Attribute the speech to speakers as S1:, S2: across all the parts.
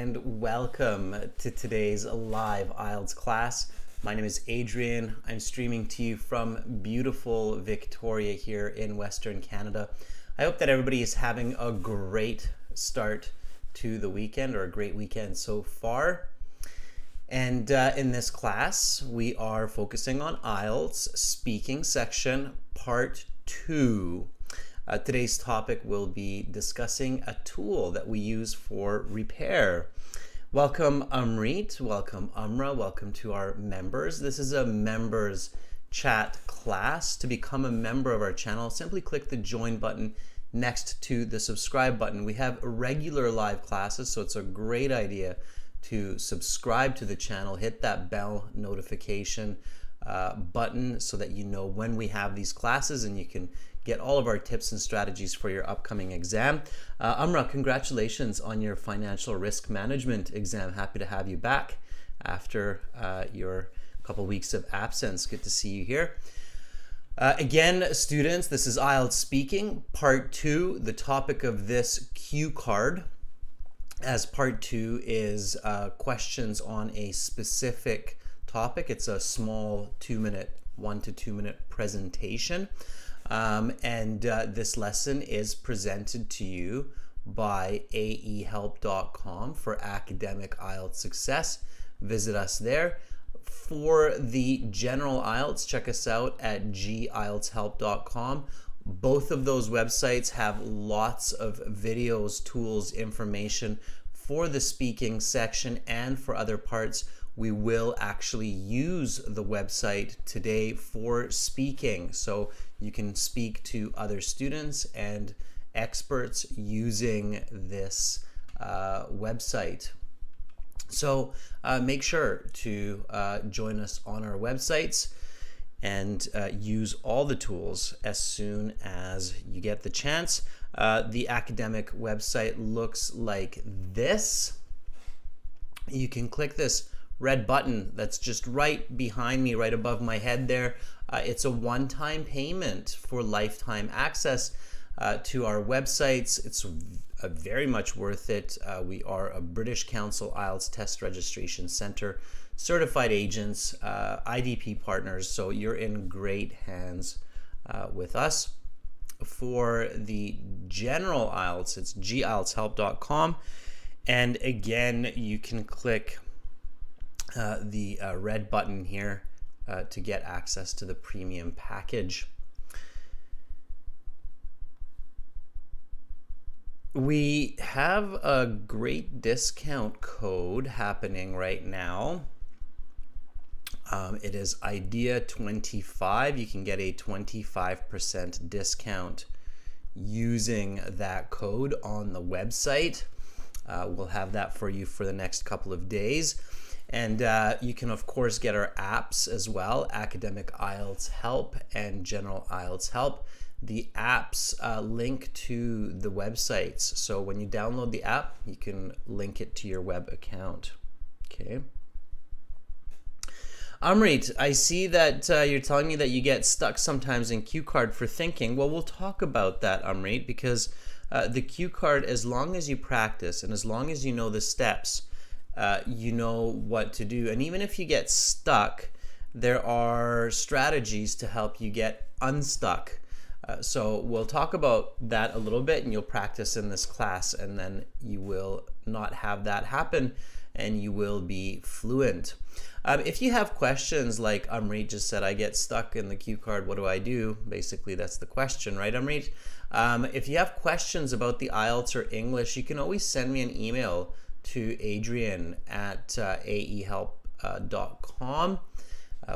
S1: and welcome to today's live IELTS class. My name is Adrian. I'm streaming to you from beautiful Victoria here in Western Canada. I hope that everybody is having a great start to the weekend, or a great weekend so far. And in this class, we are focusing on IELTS speaking section part 2. Today's topic will be discussing a tool that we use for repair. Welcome Amrit, welcome Amra, welcome to our members. This is a members chat class. To become a member of our channel, simply click the join button next to the subscribe button. We have regular live classes, so it's a great idea to subscribe to the channel, hit that bell notification button so that you know when we have these classes and you can get all of our tips and strategies for your upcoming exam. Amra, congratulations on your financial risk management exam. Happy to have you back after your couple weeks of absence. Good to see you here. Again, students, this is IELTS Speaking, Part 2. The topic of this cue card as Part 2 is questions on a specific topic. It's a small 1 to 2 minute presentation. This lesson is presented to you by aehelp.com for academic IELTS success. Visit us there. For the general IELTS, check us out at gieltshelp.com. Both of those websites have lots of videos, tools, information for the speaking section and for other parts. We will actually use the website today for speaking, so you can speak to other students and experts using this website. So make sure to join us on our websites and use all the tools as soon as you get the chance. The academic website looks like this. You can click this red button that's just right behind me, right above my head there. It's a one-time payment for lifetime access to our websites. It's very much worth it. We are a British Council IELTS Test Registration Center, certified agents, IDP partners, so you're in great hands with us. For the general IELTS, it's gieltshelp.com, and again, you can click the red button here to get access to the premium package. We have a great discount code happening right now. It is IDEA25. You can get a 25% discount using that code on the website. We'll have that for you for the next couple of days. And you can, of course, get our apps as well, Academic IELTS Help and General IELTS Help. The apps link to the websites. So when you download the app, you can link it to your web account. Okay. Amrit, I see that you're telling me that you get stuck sometimes in cue card for thinking. Well, we'll talk about that, Amrit, because the cue card, as long as you practice and as long as you know the steps, you know what to do. And even if you get stuck, there are strategies to help you get unstuck. So we'll talk about that a little bit, and you'll practice in this class, and then you will not have that happen and you will be fluent. If you have questions like Amrit just said, I get stuck in the cue card, what do I do? Basically, that's the question, right, Amrit? If you have questions about the IELTS or English, you can always send me an email to Adrian at aehelp.com.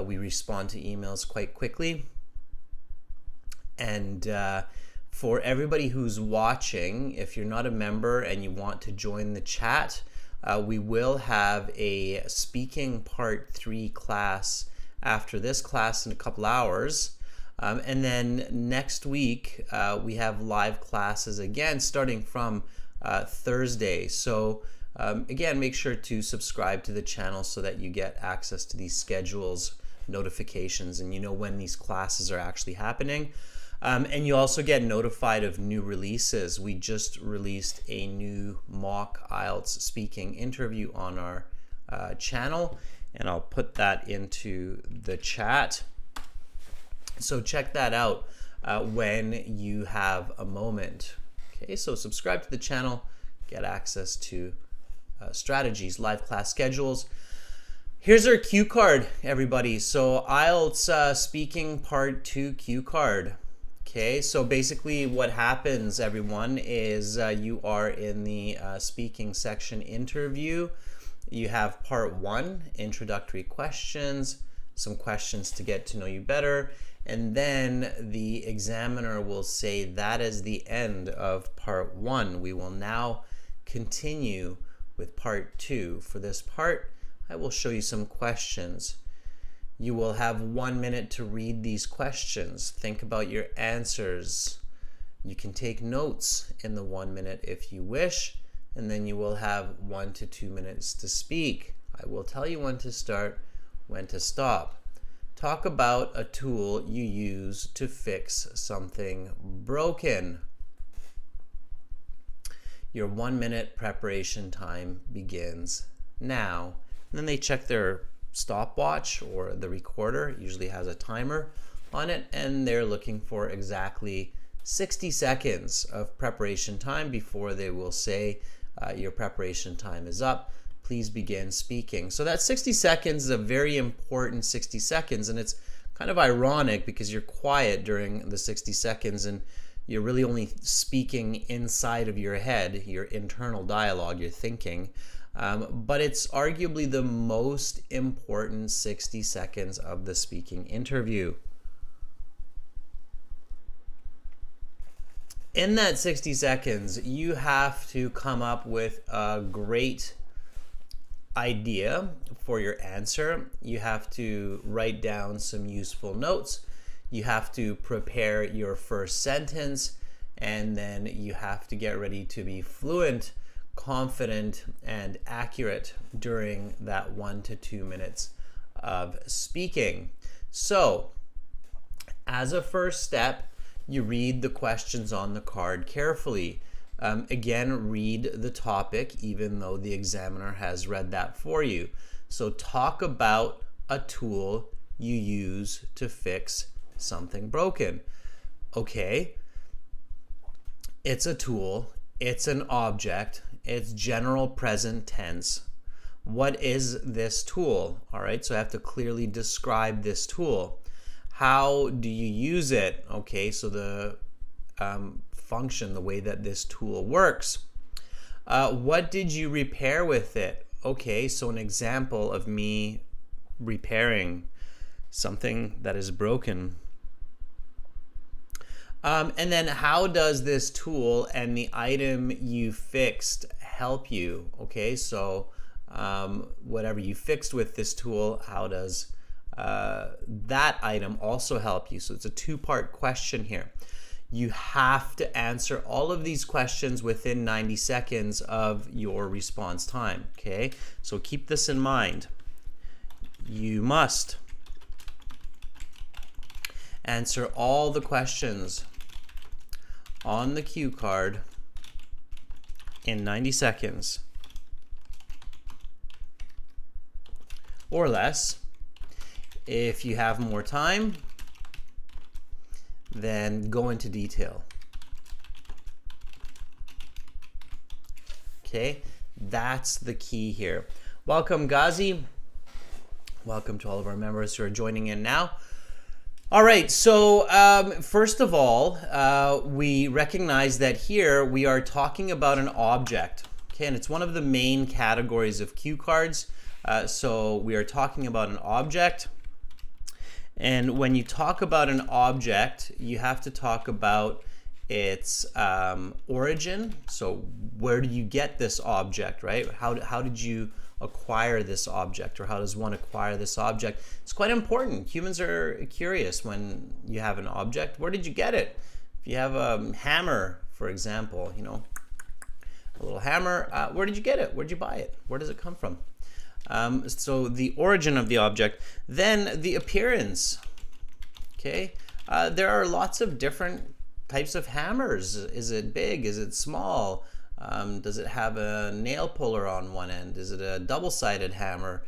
S1: We respond to emails quite quickly. And for everybody who's watching, if you're not a member and you want to join the chat, we will have a speaking part 3 class after this class in a couple hours. And then next week, we have live classes again starting from Thursday. So again, make sure to subscribe to the channel so that you get access to these schedules, notifications, and you know when these classes are actually happening. And you also get notified of new releases. We just released a new mock IELTS speaking interview on our channel, and I'll put that into the chat. So check that out when you have a moment. Okay, so subscribe to the channel, get access to strategies, live class schedules. Here's our cue card, everybody. So IELTS speaking part 2 cue card. Okay, so basically what happens, everyone, is you are in the speaking section interview. You have part 1, introductory questions, some questions to get to know you better, and then the examiner will say that is the end of part 1. We will now continue with part 2. For this part, I will show you some questions. You will have 1 minute to read these questions. Think about your answers. You can take notes in the 1 minute if you wish, and then you will have 1 to 2 minutes to speak. I will tell you when to start, when to stop. Talk about a tool you use to fix something broken. Your 1 minute preparation time begins now. And then they check their stopwatch, or the recorder usually has a timer on it, and they're looking for exactly 60 seconds of preparation time before they will say your preparation time is up. Please begin speaking. So that 60 seconds is a very important 60 seconds, and it's kind of ironic because you're quiet during the 60 seconds and you're really only speaking inside of your head, your internal dialogue, your thinking. But it's arguably the most important 60 seconds of the speaking interview. In that 60 seconds, you have to come up with a great idea for your answer. You have to write down some useful notes. You have to prepare your first sentence, and then you have to get ready to be fluent, confident, and accurate during that 1 to 2 minutes of speaking. So, as a first step, you read the questions on the card carefully. Again, read the topic even though the examiner has read that for you. So talk about a tool you use to fix something broken. Okay, it's a tool, it's an object, it's general present tense. What is this tool? All right, so I have to clearly describe this tool. How do you use it? Okay, so the function, the way that this tool works. What did you repair with it? Okay, so an example of me repairing something that is broken. And then how does this tool and the item you fixed help you? Okay, so whatever you fixed with this tool, how does that item also help you? So it's a two-part question here. You have to answer all of these questions within 90 seconds of your response time, okay? So keep this in mind. You must answer all the questions on the cue card in 90 seconds or less. If you have more time, then go into detail. Okay, that's the key here. Welcome, Ghazi. Welcome to all of our members who are joining in now. All right, so first of all, we recognize that here we are talking about an object. Okay, and it's one of the main categories of cue cards. So we are talking about an object. And when you talk about an object, you have to talk about its origin. So where do you get this object, right? How did you acquire this object, or how does one acquire this object? It's quite important. Humans are curious when you have an object. Where did you get it? If you have a hammer, for example, you know, a little hammer, where did you get it? Where did you buy it? Where does it come from? So the origin of the object, then the appearance. Okay, There are lots of different types of hammers. Is it big? Is it small? Does it have a nail puller on one end? Is it a double-sided hammer?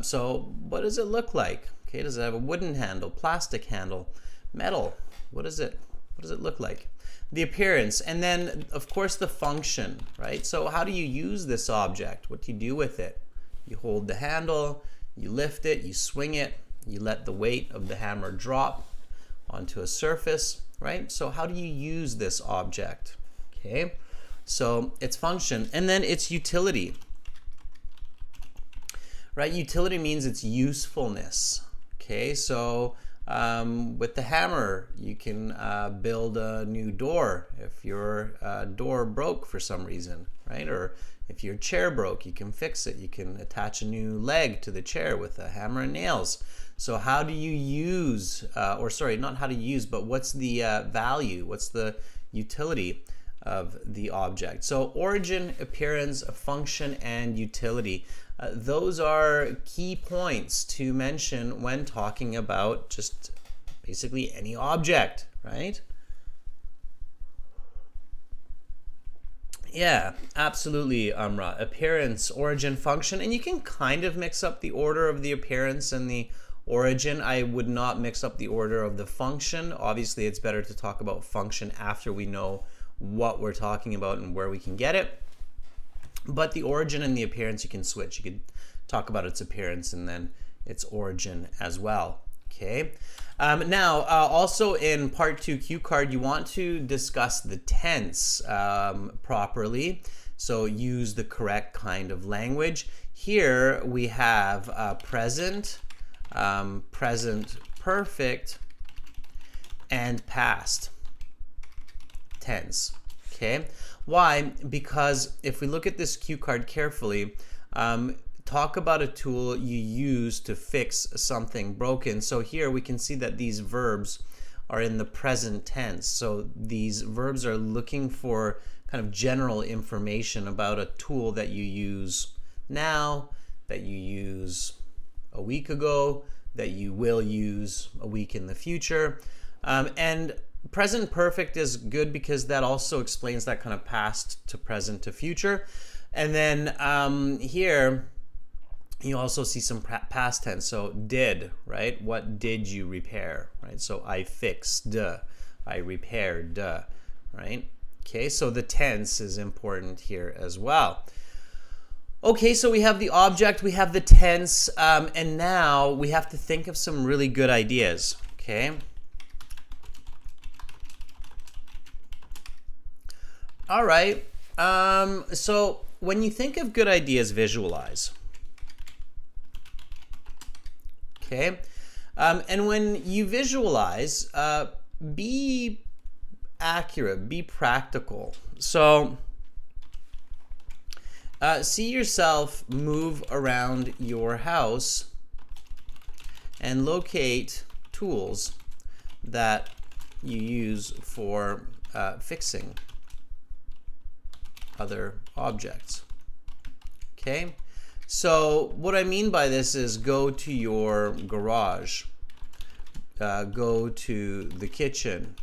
S1: So what does it look like? Okay, does it have a wooden handle, plastic handle, metal? What does it look like? The appearance, and then of course the function, right? So how do you use this object? What do you do with it? You hold the handle, you lift it, you swing it, you let the weight of the hammer drop onto a surface, right? So how do you use this object? Okay, so its function, and then its utility, right? Utility means its usefulness. Okay, so with the hammer, you can build a new door if your door broke for some reason, right? Or if your chair broke, you can fix it. You can attach a new leg to the chair with a hammer and nails. So how do you use, or sorry, not how to use, but what's the value? What's the utility of the object? So origin, appearance, function, and utility. Those are key points to mention when talking about just basically any object, right? Yeah, absolutely, Amra. Appearance, origin, function, and you can kind of mix up the order of the appearance and the origin. I would not mix up the order of the function. Obviously, it's better to talk about function after we know what we're talking about and where we can get it. But the origin and the appearance, you can switch. You could talk about its appearance and then its origin as well. Okay. Now, also in part 2 cue card, you want to discuss the tense properly. So use the correct kind of language. Here we have present, present perfect, and past tense. Okay. Why? Because if we look at this cue card carefully, talk about a tool you use to fix something broken. So here we can see that these verbs are in the present tense. So these verbs are looking for kind of general information about a tool that you use now, that you use a week ago, that you will use a week in the future. And present perfect is good because that also explains that kind of past to present to future. And then here you also see some past tense. So did, right? What did you repair, right? So I fixed, I repaired, right? Okay, so the tense is important here as well. Okay, so we have the object, we have the tense, and now we have to think of some really good ideas, okay? All right, so when you think of good ideas, visualize. Okay, and when you visualize, be accurate, be practical. So see yourself move around your house and locate tools that you use for fixing other objects. Okay, so what I mean by this is go to your garage, go to the kitchen,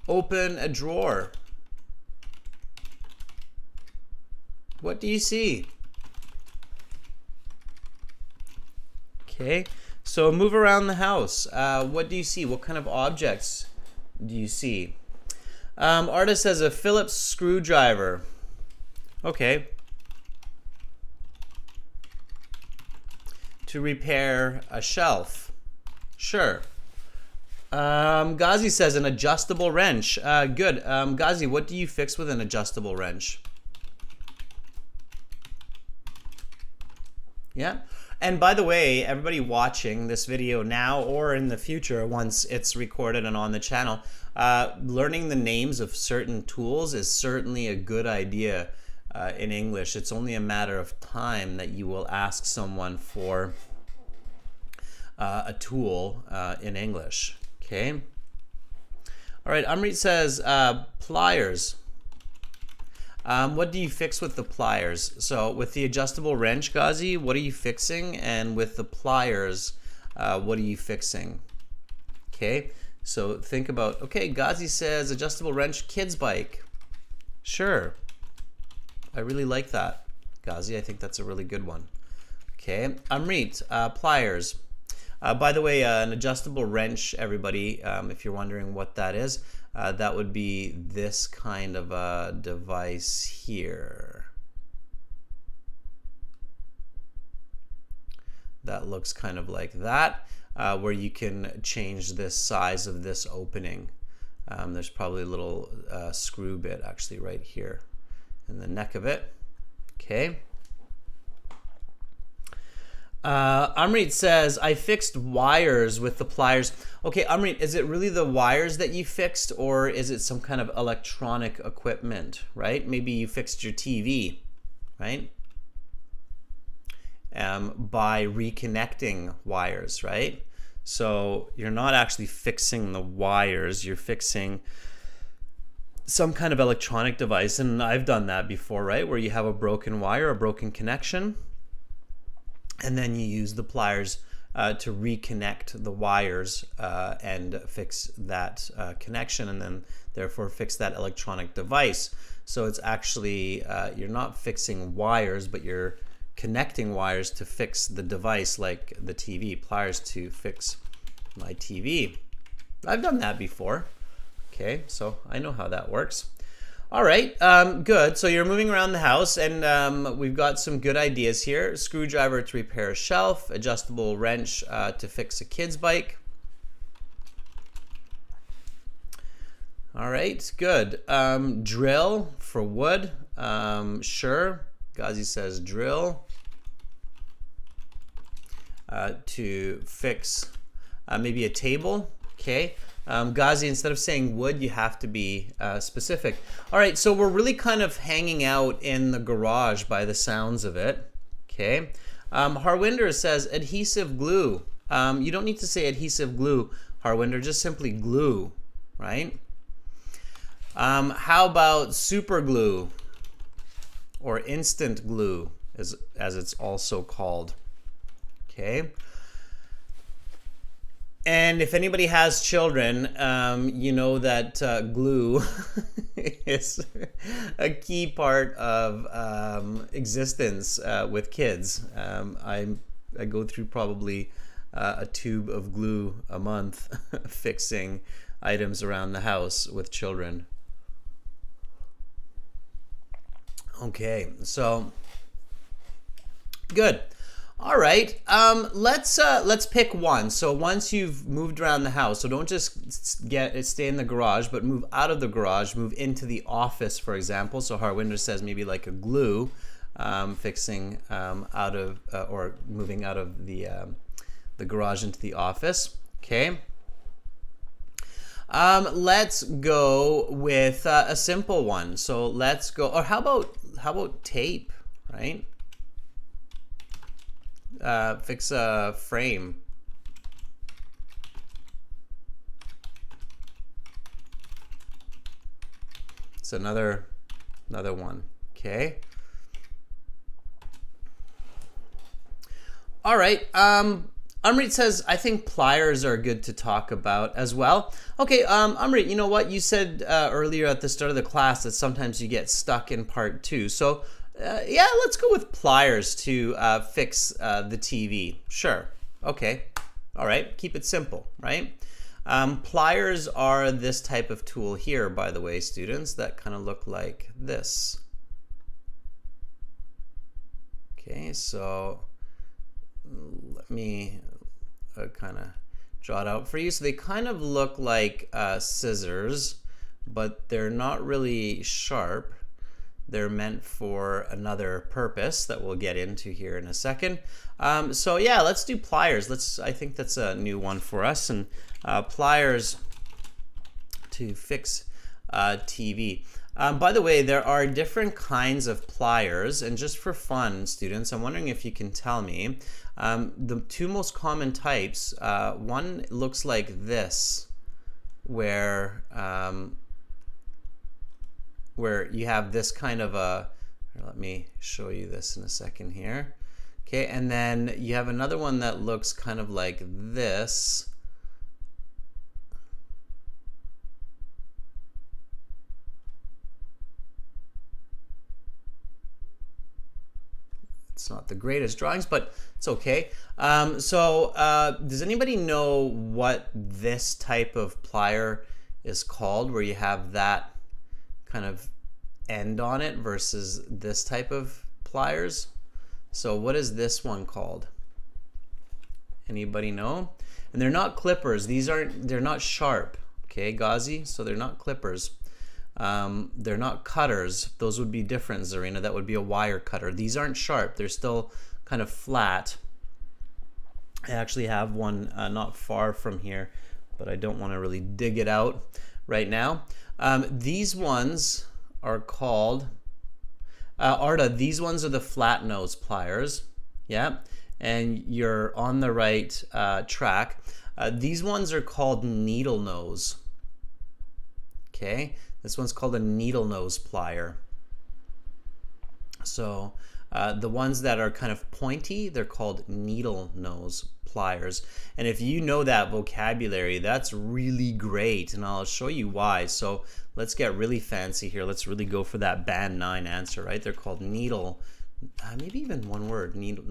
S1: open a drawer. What do you see? Okay, so move around the house. What do you see? What kind of objects do you see? Artist has a Phillips screwdriver. Okay. To repair a shelf. Sure. Ghazi says an adjustable wrench. Good. Ghazi, what do you fix with an adjustable wrench? Yeah. And by the way, everybody watching this video now or in the future, once it's recorded and on the channel, learning the names of certain tools is certainly a good idea in English. It's only a matter of time that you will ask someone for a tool in English. Okay. All right. Amrit says pliers. What do you fix with the pliers? So with the adjustable wrench, Ghazi, what are you fixing? And with the pliers, what are you fixing? Okay, so think about, okay, Ghazi says adjustable wrench kids bike. Sure, I really like that, Ghazi. I think that's a really good one. Okay, Amrit, pliers. By the way, an adjustable wrench, everybody, if you're wondering what that is, that would be this kind of a device here. That looks kind of like that, where you can change the size of this opening. There's probably a little screw bit actually right here in the neck of it. Okay. Amrit says, I fixed wires with the pliers. Okay, Amrit, is it really the wires that you fixed, or is it some kind of electronic equipment, right? Maybe you fixed your TV, right? By reconnecting wires, right? So you're not actually fixing the wires, you're fixing some kind of electronic device. And I've done that before, right? Where you have a broken wire, a broken connection, and then you use the pliers to reconnect the wires and fix that connection, and then therefore fix that electronic device. So it's actually, you're not fixing wires, but you're connecting wires to fix the device, like the TV. Pliers to fix my TV. I've done that before. Okay, so I know how that works. All right, good. So you're moving around the house, and we've got some good ideas here. Screwdriver to repair a shelf, adjustable wrench to fix a kid's bike. All right, good. Drill for wood. Sure. Ghazi says drill to fix maybe a table. Okay. Ghazi, instead of saying wood, you have to be specific. All right, so we're really kind of hanging out in the garage by the sounds of it. Okay. Harwinder says adhesive glue. You don't need to say adhesive glue, Harwinder, just simply glue, right? How about super glue, or instant glue, as it's also called? Okay. And if anybody has children, you know that glue is a key part of existence with kids. I go through probably a tube of glue a month fixing items around the house with children. Okay, so good. All right, let's pick one. So once you've moved around the house, so don't just stay in the garage, but move out of the garage, move into the office, for example. So Harwinder says maybe like a glue, fixing out of or moving out of the garage into the office. Okay. Let's go with a simple one. So let's go. Or how about tape, right? Fix a frame. It's another one. Okay. All right. Amrit says, I think pliers are good to talk about as well. Okay, Amrit, you know what? You said earlier at the start of the class that sometimes you get stuck in part 2. So yeah, let's go with pliers to fix the TV. Sure. Okay. All right. Keep it simple, right? Pliers are this type of tool here, by the way, students, that kind of look like this. Okay, so let me kind of draw it out for you. So they kind of look like scissors, but they're not really sharp. They're meant for another purpose that we'll get into here in a second. So yeah, let's do pliers. I think that's a new one for us. And pliers to fix TV. By the way, there are different kinds of pliers, and just for fun, students, I'm wondering if you can tell me the two most common types. One looks like this, where you have this kind of a, let me show you this in a second here, Okay, and then you have another one that looks kind of like this. It's not the greatest drawings, but it's okay. Does anybody know what this type of plier is called, where you have that kind of end on it versus this type of pliers? So what is this one called? Anybody know? And they're not clippers. They're not sharp. Okay, Ghazi, so they're not clippers. They're not cutters. Those would be different, Zarina. That would be a wire cutter. These aren't sharp. They're still kind of flat. I actually have one not far from here, but I don't want to really dig it out right now. These ones are called, Arda, these ones are the flat nose pliers. Yeah, and you're on the right track. These ones are called needle nose. Okay, this one's called a needle nose plier. So the ones that are kind of pointy, they're called needle nose pliers. And if you know that vocabulary, that's really great, and I'll show you why. So let's get really fancy here. Let's really go for that band 9 answer, right? They're called needle, maybe even one word, needle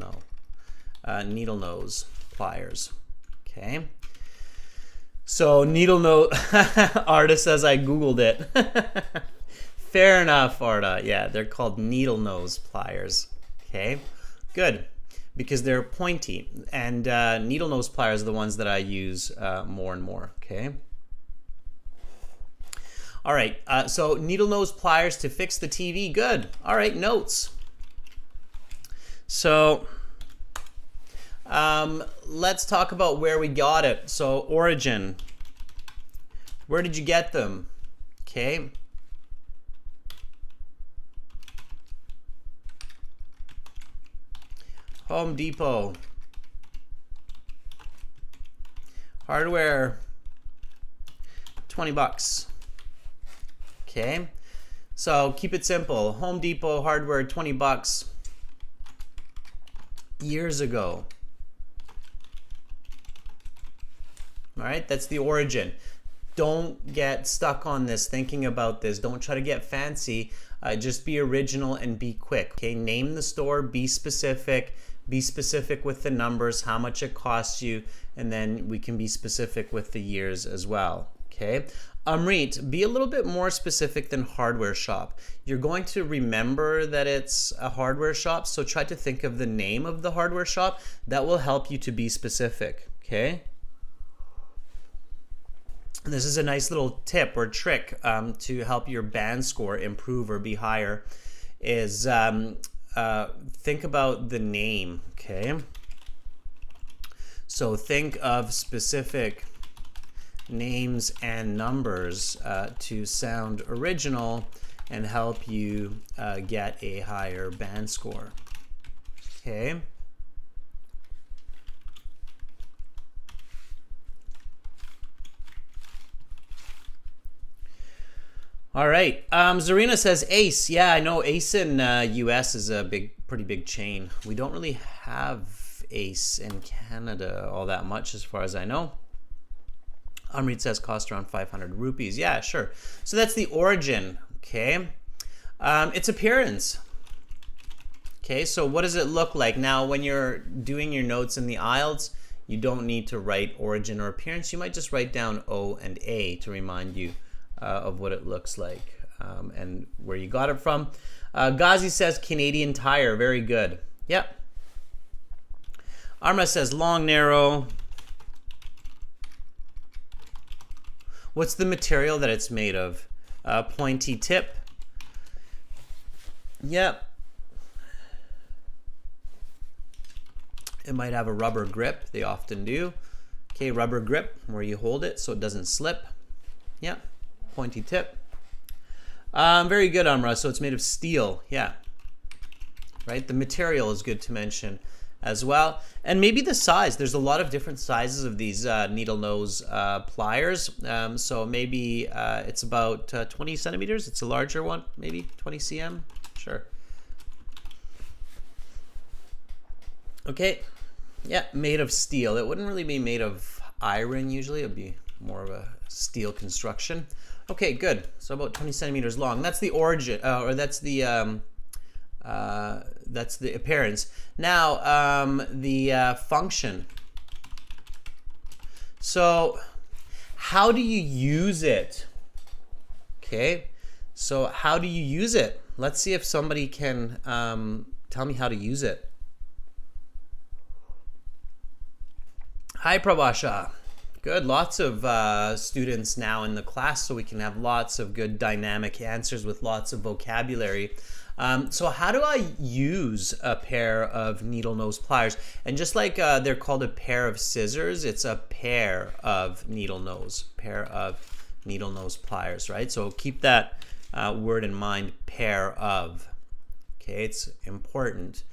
S1: nose pliers. Okay. So needle nose, Arda says I Googled it. Fair enough, Arda. Yeah, they're called needle nose pliers. Okay, good, because they're pointy, and needle nose pliers are the ones that I use more and more. Okay. All right, so needle nose pliers to fix the TV. Good. All right, notes. So let's talk about where we got it. So origin. Where did you get them? Okay. Home Depot. Hardware. $20. Okay. So keep it simple. Home Depot hardware, $20 years ago. All right, that's the origin. Don't get stuck on this, thinking about this. Don't try to get fancy. Just be original and be quick. Okay, name the store, be specific. Be specific with the numbers, how much it costs you, and then we can be specific with the years as well. Okay. Amrit, be a little bit more specific than hardware shop. You're going to remember that it's a hardware shop, so try to think of the name of the hardware shop. That will help you to be specific. Okay. This is a nice little tip or trick to help your band score improve or be higher, is think about the name. Okay, so think of specific names and numbers to sound original and help you get a higher band score. Okay. All right. Zarina says Ace. Yeah, I know Ace in US is a pretty big chain. We don't really have Ace in Canada all that much, as far as I know. Amrit says cost around 500 rupees. Yeah, sure. So that's the origin. Okay. Its appearance. Okay, so what does it look like? Now, when you're doing your notes in the IELTS, you don't need to write origin or appearance. You might just write down O and A to remind you of what it looks like and where you got it from. Ghazi says Canadian Tire. Very good. Yep. Arma says long, narrow. What's the material that it's made of? Pointy tip. Yep. It might have a rubber grip. They often do. Okay, rubber grip where you hold it so it doesn't slip. Yep. Pointy tip. Very good, Amra. So it's made of steel. Yeah. Right? The material is good to mention as well. And maybe the size. There's a lot of different sizes of these needle nose pliers. So maybe it's about 20 centimeters. It's a larger one. Maybe 20 cm. Sure. Okay, yeah, made of steel. It wouldn't really be made of iron usually. It would be more of a steel construction. Okay, good. So about 20 centimeters long. That's the origin, or that's the appearance. Now, the function. So, how do you use it? Okay, so how do you use it? Let's see if somebody can tell me how to use it. Hi, Prabhasha. Good. Lots of students now in the class, so we can have lots of good dynamic answers with lots of vocabulary. So how do I use a pair of needle nose pliers? And just like they're called a pair of scissors, it's a pair of needle nose pliers, right? So keep that word in mind, pair of. Okay, it's important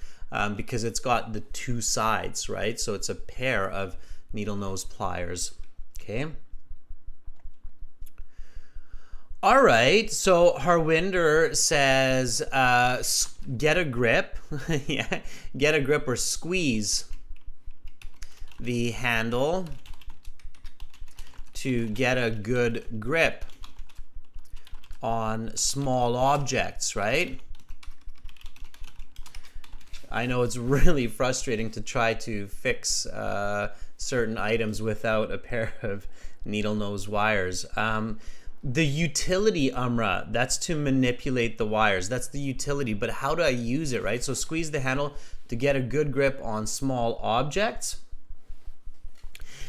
S1: because it's got the two sides, right? So it's a pair of needle nose pliers. Okay. All right, so Harwinder says, get a grip. Yeah, get a grip or squeeze the handle to get a good grip on small objects, right? I know it's really frustrating to try to fix certain items without a pair of needle nose wires. The utility, Amra, that's to manipulate the wires. That's the utility, but how do I use it, right? So squeeze the handle to get a good grip on small objects.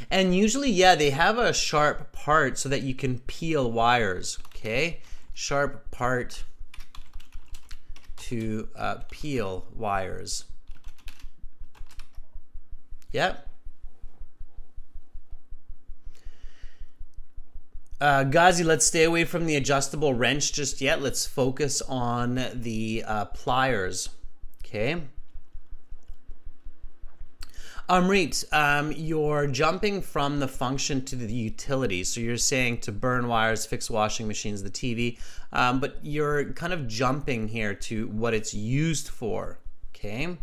S1: And usually, yeah, they have a sharp part so that you can peel wires, okay? Sharp part to peel wires. Yep. Ghazi, let's stay away from the adjustable wrench just yet. Let's focus on the pliers. Okay. Amrit, you're jumping from the function to the utility. So you're saying to burn wires, fix washing machines, the TV, but you're kind of jumping here to what it's used for. Okay.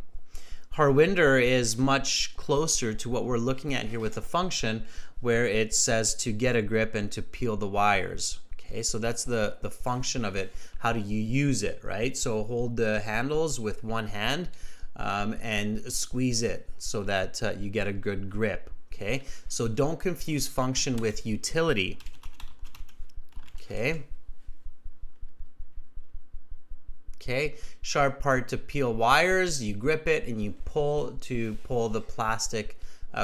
S1: Harwinder is much closer to what we're looking at here with the function, where it says to get a grip and to peel the wires. Okay, so that's the function of it. How do you use it, right? So hold the handles with one hand and squeeze it so that you get a good grip. Okay, so don't confuse function with utility. Okay. Okay, sharp part to peel wires, you grip it and you pull to pull the plastic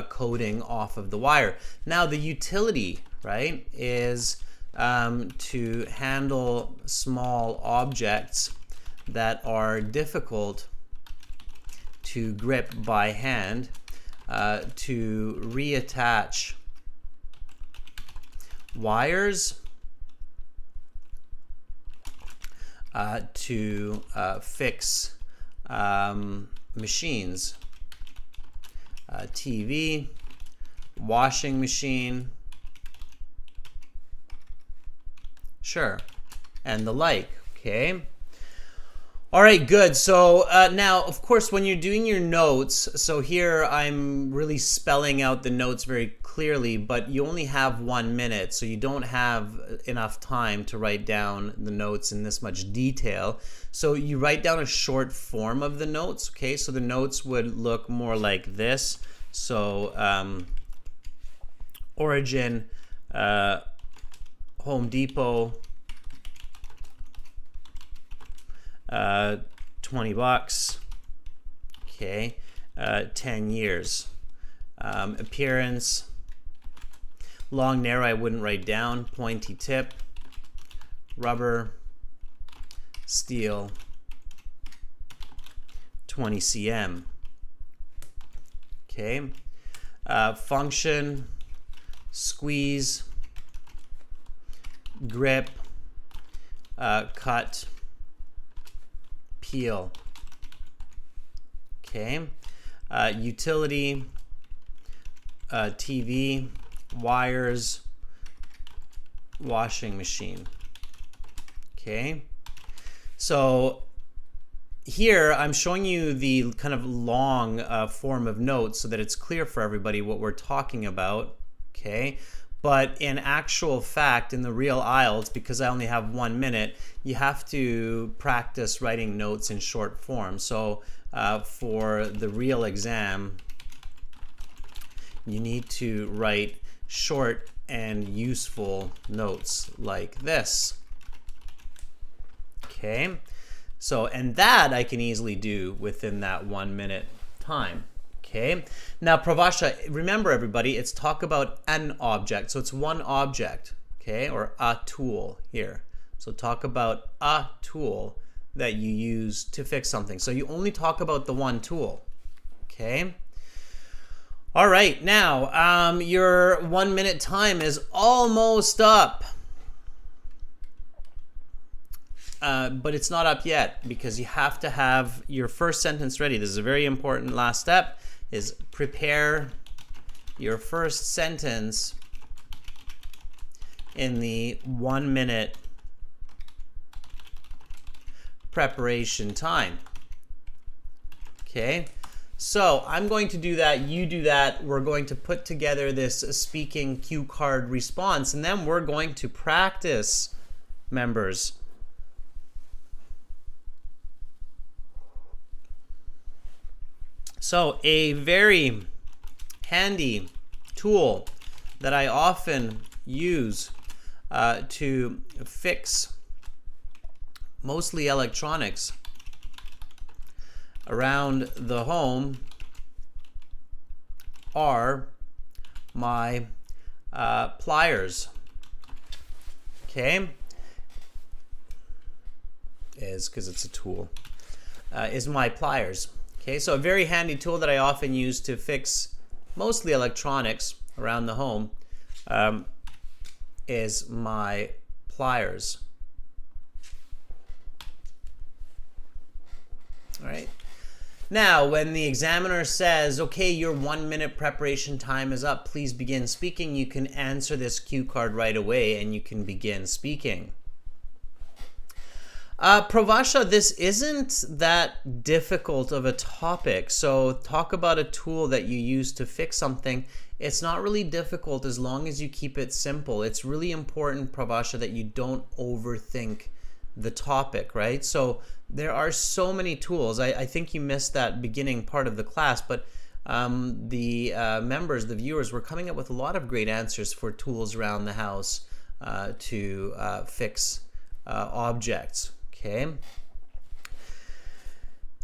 S1: coating off of the wire. Now the utility, right, is to handle small objects that are difficult to grip by hand, to reattach wires, to fix machines, TV, washing machine, sure, and the like. Okay. All right, good. So now, of course, when you're doing your notes, so here I'm really spelling out the notes very clearly, but you only have 1 minute, so you don't have enough time to write down the notes in this much detail. So you write down a short form of the notes, okay? So the notes would look more like this. So origin, Home Depot, $20, okay, 10 years. Appearance, long, narrow, I wouldn't write down, pointy tip, rubber, steel, 20 cm. Okay, function, squeeze, grip, cut, peel. Okay, utility, TV, wires, washing machine. Okay, so here I'm showing you the kind of long form of notes so that it's clear for everybody what we're talking about, okay? But in actual fact, in the real IELTS, because I only have 1 minute, you have to practice writing notes in short form. So for the real exam, you need to write short and useful notes like this. Okay, so, and that I can easily do within that 1 minute time. Okay, now Pravasha, remember everybody, it's talk about an object, so it's one object, okay, or a tool here. So talk about a tool that you use to fix something. So you only talk about the one tool, okay? All right, now your 1 minute time is almost up. But it's not up yet because you have to have your first sentence ready. This is a very important last step, is prepare your first sentence in the 1 minute preparation time. Okay, so I'm going to do that, you do that. We're going to put together this speaking cue card response, and then we're going to practice, members. So a very handy tool that I often use to fix mostly electronics around the home are my pliers. Okay, is because it's a tool, is my pliers. Okay, so a very handy tool that I often use to fix mostly electronics around the home is my pliers. All right. Now, when the examiner says, okay, your 1 minute preparation time is up, please begin speaking, you can answer this cue card right away and you can begin speaking. Pravasha, this isn't that difficult of a topic. So talk about a tool that you use to fix something. It's not really difficult as long as you keep it simple. It's really important, Pravasha, that you don't overthink the topic, right? So there are so many tools. I think you missed that beginning part of the class, but the members, the viewers, were coming up with a lot of great answers for tools around the house to fix objects. Okay.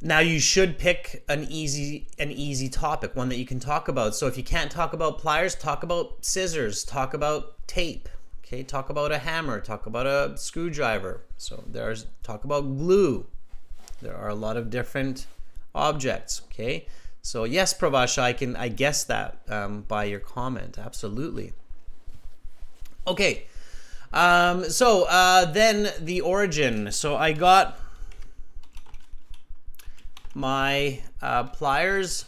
S1: Now you should pick an easy topic, one that you can talk about. So if you can't talk about pliers, talk about scissors, talk about tape. Okay, talk about a hammer, talk about a screwdriver. So talk about glue. There are a lot of different objects. Okay, so yes, Pravasha, I guess that by your comment, absolutely. Okay. Then the origin. So I got my pliers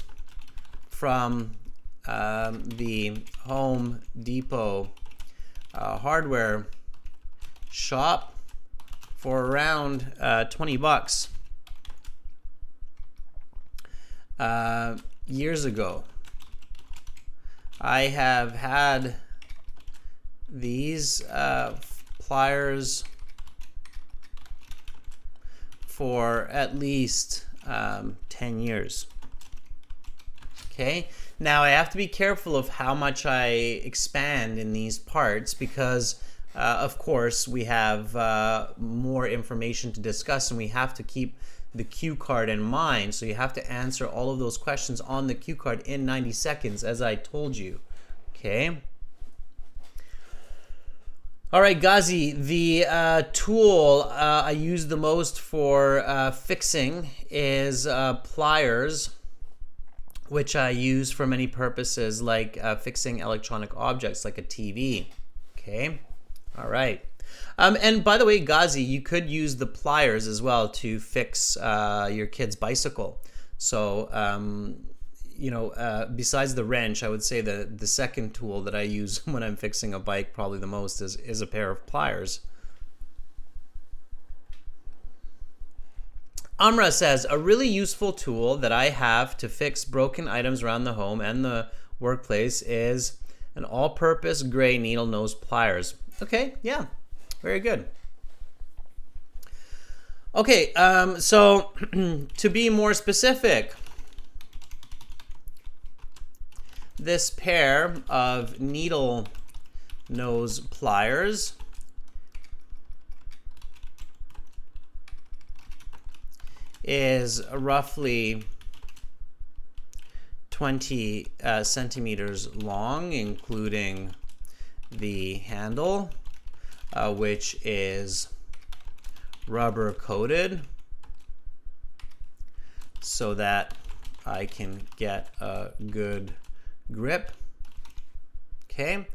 S1: from the Home Depot hardware shop for around 20 bucks years ago. I have had these pliers for at least 10 years. Okay, now I have to be careful of how much I expand in these parts because of course we have more information to discuss and we have to keep the cue card in mind, so you have to answer all of those questions on the cue card in 90 seconds as I told you. Okay. All right, Ghazi, the tool I use the most for fixing is pliers, which I use for many purposes, like fixing electronic objects like a TV. Okay, all right. And by the way, Ghazi, you could use the pliers as well to fix your kid's bicycle. So, besides the wrench, I would say the second tool that I use when I'm fixing a bike probably the most is a pair of pliers. Amra says, a really useful tool that I have to fix broken items around the home and the workplace is an all-purpose gray needle nose pliers. Okay, yeah, very good. Okay, so to be more specific, this pair of needle nose pliers is roughly 20 centimeters long, including the handle, which is rubber coated so that I can get a good grip. Okay,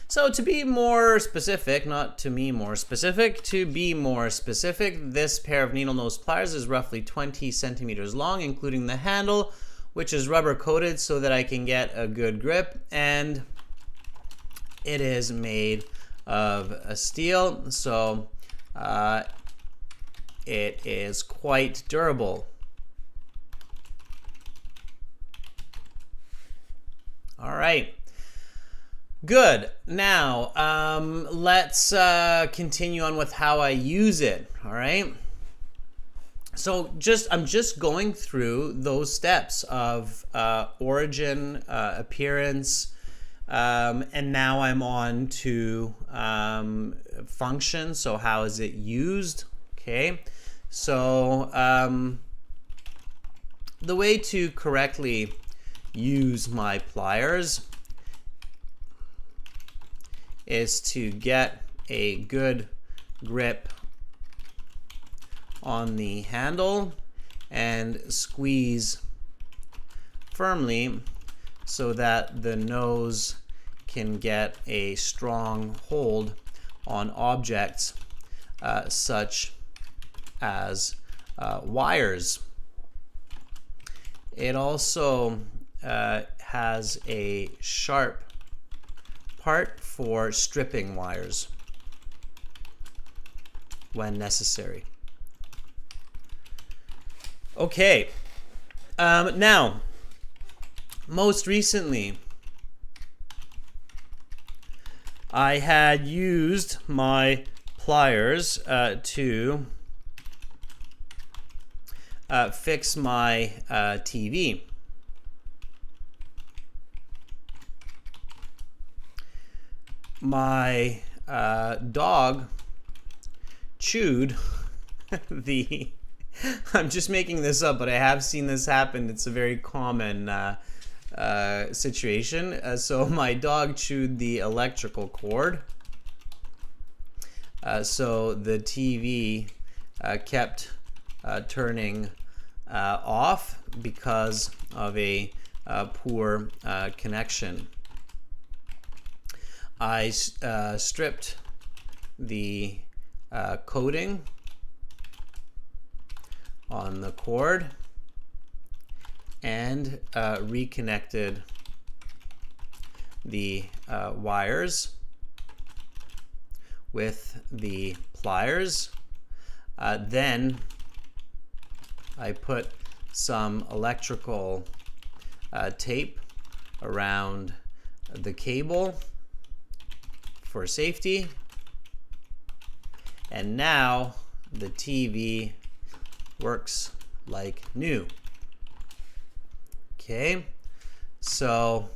S1: so to be more specific, not to me more specific, to be more specific, this pair of needle nose pliers is roughly 20 centimeters long, including the handle, which is rubber coated so that I can get a good grip, and it is made of a steel, so it is quite durable. All right. Good. Now, let's continue on with how I use it. All right. So I'm just going through those steps of origin, appearance, and now I'm on to function. So how is it used? Okay. So the way to correctly use my pliers is to get a good grip on the handle and squeeze firmly so that the nose can get a strong hold on objects such as wires. It also has a sharp part for stripping wires when necessary. Okay, now, most recently, I had used my pliers to fix my TV. My dog chewed the I'm just making this up, but I have seen this happen. It's a very common situation. So my dog chewed the electrical cord. So the TV kept turning off because of a poor connection. I stripped the coating on the cord and reconnected the wires with the pliers. Then I put some electrical tape around the cable for safety, and now the TV works like new. Okay, so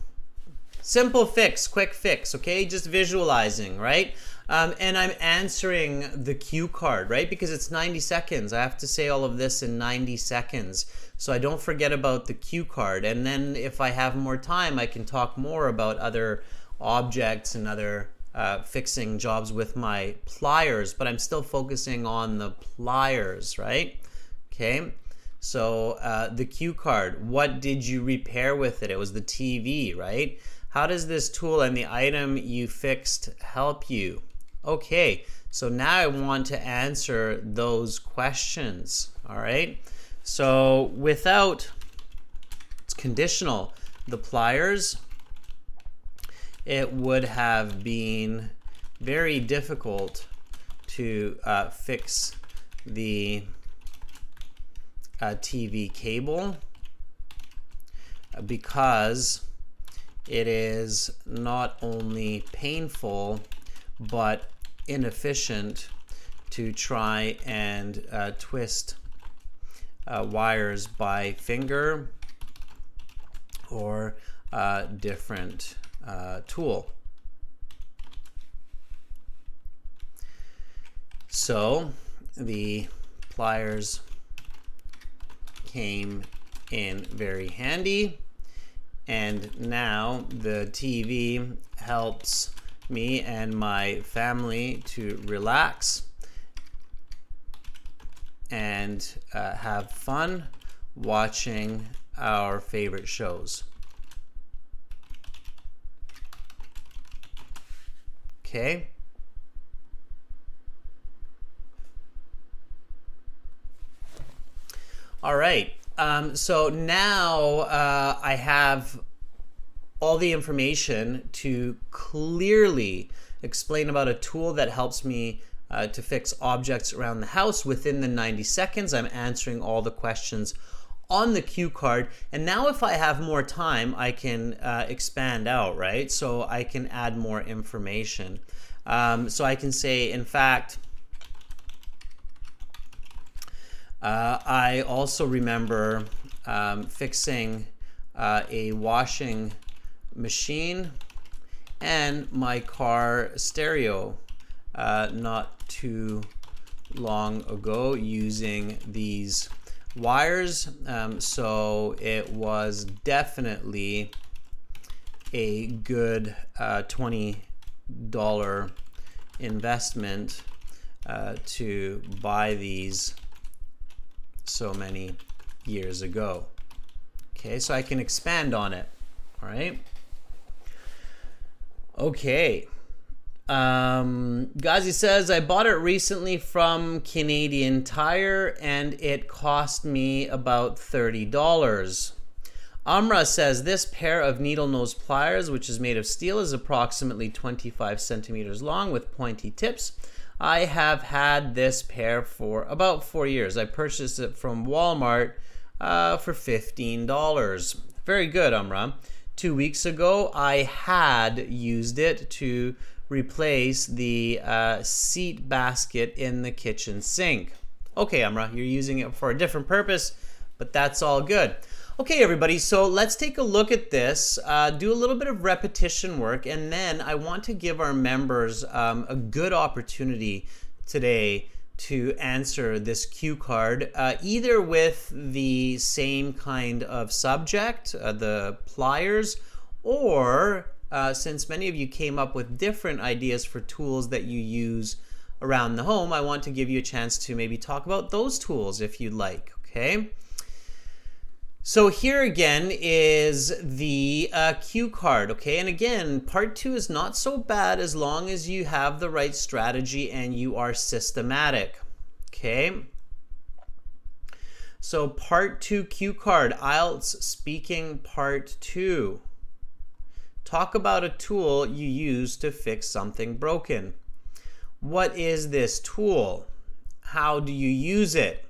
S1: simple fix, quick fix, okay? Just visualizing, right? And I'm answering the cue card, right? Because it's 90 seconds. I have to say all of this in 90 seconds. So I don't forget about the cue card. And then if I have more time, I can talk more about other objects and other fixing jobs with my pliers, but I'm still focusing on the pliers, right? Okay, so the cue card, what did you repair with it? It was the TV, right? How does this tool and the item you fixed help you? Okay, so now I want to answer those questions, all right? So without, it's conditional, the pliers, it would have been very difficult to fix the TV cable because it is not only painful but inefficient to try and twist wires by finger or different tool. So the pliers came in very handy, and now the TV helps me and my family to relax and have fun watching our favorite shows. Okay. All right. So now I have all the information to clearly explain about a tool that helps me to fix objects around the house within the 90 seconds. I'm answering all the questions on the cue card. And now if I have more time, I can expand out, right? So I can add more information. So I can say, in fact, I also remember fixing a washing machine and my car stereo not too long ago using these wires. So it was definitely a good $20 investment to buy these so many years ago. Okay, so I can expand on it. All right. Okay. Ghazi says, I bought it recently from Canadian Tire and it cost me about $30. Amra says, this pair of needle nose pliers, which is made of steel, is approximately 25 centimeters long with pointy tips. I have had this pair for about 4 years. I purchased it from Walmart for $15. Very good, Amra. 2 weeks ago, I had used it to replace the seat basket in the kitchen sink. Okay, Amra, you're using it for a different purpose, but that's all good. Okay, everybody, so let's take a look at this, do a little bit of repetition work, and then I want to give our members a good opportunity today to answer this cue card, either with the same kind of subject, the pliers, or since many of you came up with different ideas for tools that you use around the home, I want to give you a chance to maybe talk about those tools if you'd like, okay? So here again is the cue card, okay? And again, part 2 is not so bad as long as you have the right strategy and you are systematic, okay? So part 2 cue card, IELTS speaking part 2. Talk about a tool you use to fix something broken. What is this tool? How do you use it?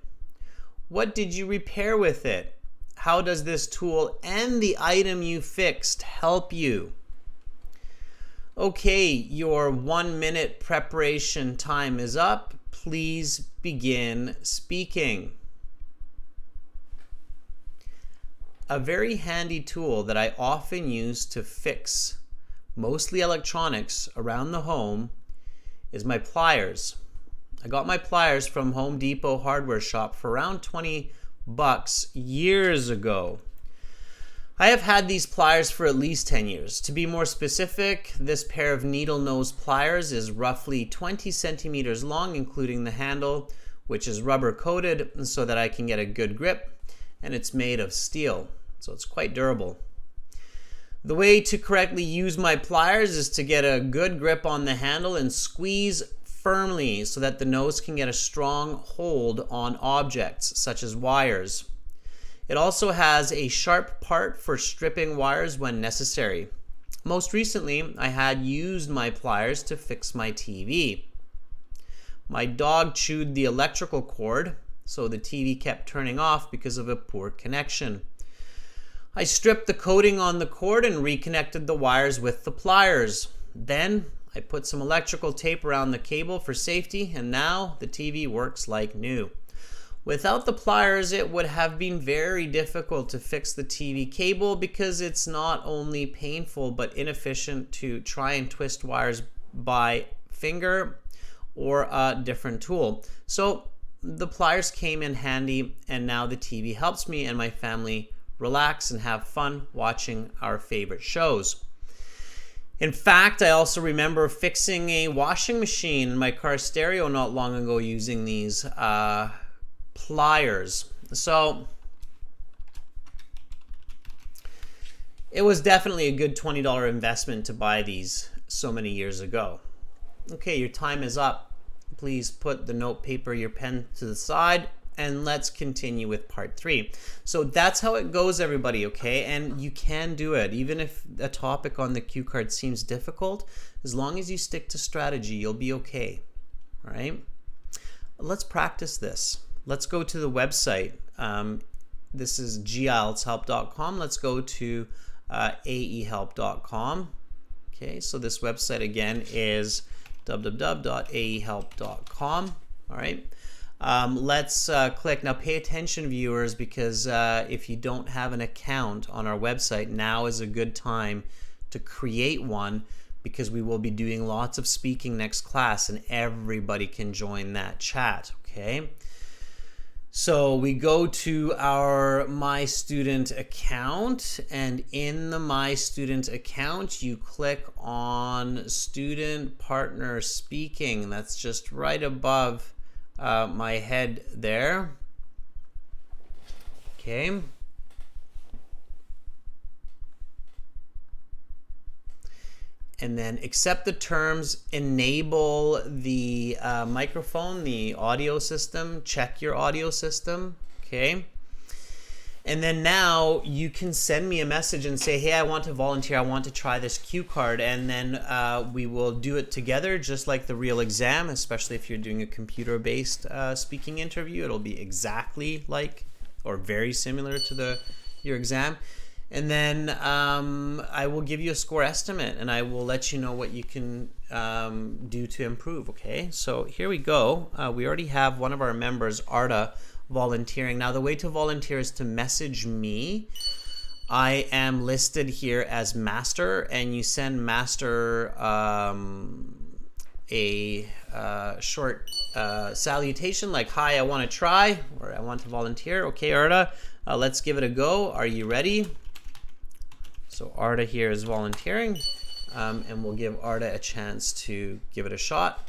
S1: What did you repair with it? How does this tool and the item you fixed help you? Okay, your 1 minute preparation time is up. Please begin speaking. A very handy tool that I often use to fix mostly electronics around the home is my pliers. I got my pliers from Home Depot hardware shop for around $20 years ago. I have had these pliers for at least 10 years. To be more specific, this pair of needle nose pliers is roughly 20 centimeters long, including the handle, which is rubber coated so that I can get a good grip, and it's made of steel, so it's quite durable. The way to correctly use my pliers is to get a good grip on the handle and squeeze firmly so that the nose can get a strong hold on objects such as wires. It also has a sharp part for stripping wires when necessary. Most recently, I had used my pliers to fix my TV. My dog chewed the electrical cord so the TV kept turning off because of a poor connection. I stripped the coating on the cord and reconnected the wires with the pliers. Then I put some electrical tape around the cable for safety, and now the TV works like new. Without the pliers, it would have been very difficult to fix the TV cable because it's not only painful but inefficient to try and twist wires by finger or a different tool. So the pliers came in handy, and now the TV helps me and my family relax and have fun watching our favorite shows. In fact, I also remember fixing a washing machine in my car stereo not long ago using these pliers. So it was definitely a good $20 investment to buy these so many years ago. Okay, your time is up. Please put the note paper, your pen to the side, and let's continue with part 3. So that's how it goes, everybody, okay? And you can do it. Even if a topic on the cue card seems difficult, as long as you stick to strategy, you'll be okay, all right? Let's practice this. Let's go to the website. This is gieltshelp.com. Let's go to aehelp.com. Okay, so this website again is www.aehelp.com. All right. Let's click. Now pay attention, viewers, because if you don't have an account on our website, now is a good time to create one, because we will be doing lots of speaking next class and everybody can join that chat, okay? So we go to our My Student account, and in the My Student account, you click on Student Partner Speaking. That's just right above my head there. Okay. And then accept the terms, enable the microphone, the audio system, check your audio system, okay? And then now you can send me a message and say, hey, I want to volunteer, I want to try this cue card, and then we will do it together just like the real exam, especially if you're doing a computer-based speaking interview. It'll be exactly like or very similar to your exam. And then I will give you a score estimate, and I will let you know what you can do to improve, okay? So here we go. We already have one of our members, Arda, volunteering. Now, the way to volunteer is to message me. I am listed here as Master, and you send Master a short salutation like, hi, I want to try, or I want to volunteer. Okay, Arda, let's give it a go. Are you ready? So Arda here is volunteering, and we'll give Arda a chance to give it a shot.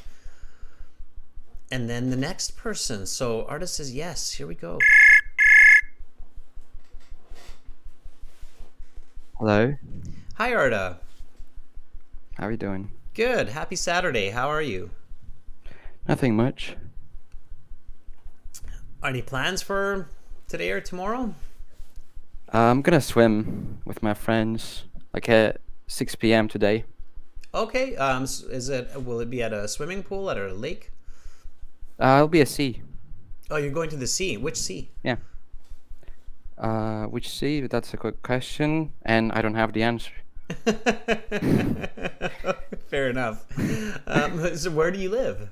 S1: And then the next person. So Arda says yes. Here we go.
S2: Hello.
S1: Hi, Arda.
S2: How are you doing?
S1: Good. Happy Saturday. How are you?
S2: Nothing much.
S1: Any plans for today or tomorrow?
S2: I'm gonna swim with my friends like at 6 p.m. today.
S1: Okay. Will it be at a swimming pool, at a lake?
S2: It'll be a sea.
S1: Oh, you're going to the sea. Which sea?
S2: Yeah. Which sea? That's a good question, and I don't have the answer.
S1: Fair enough. So where do you live?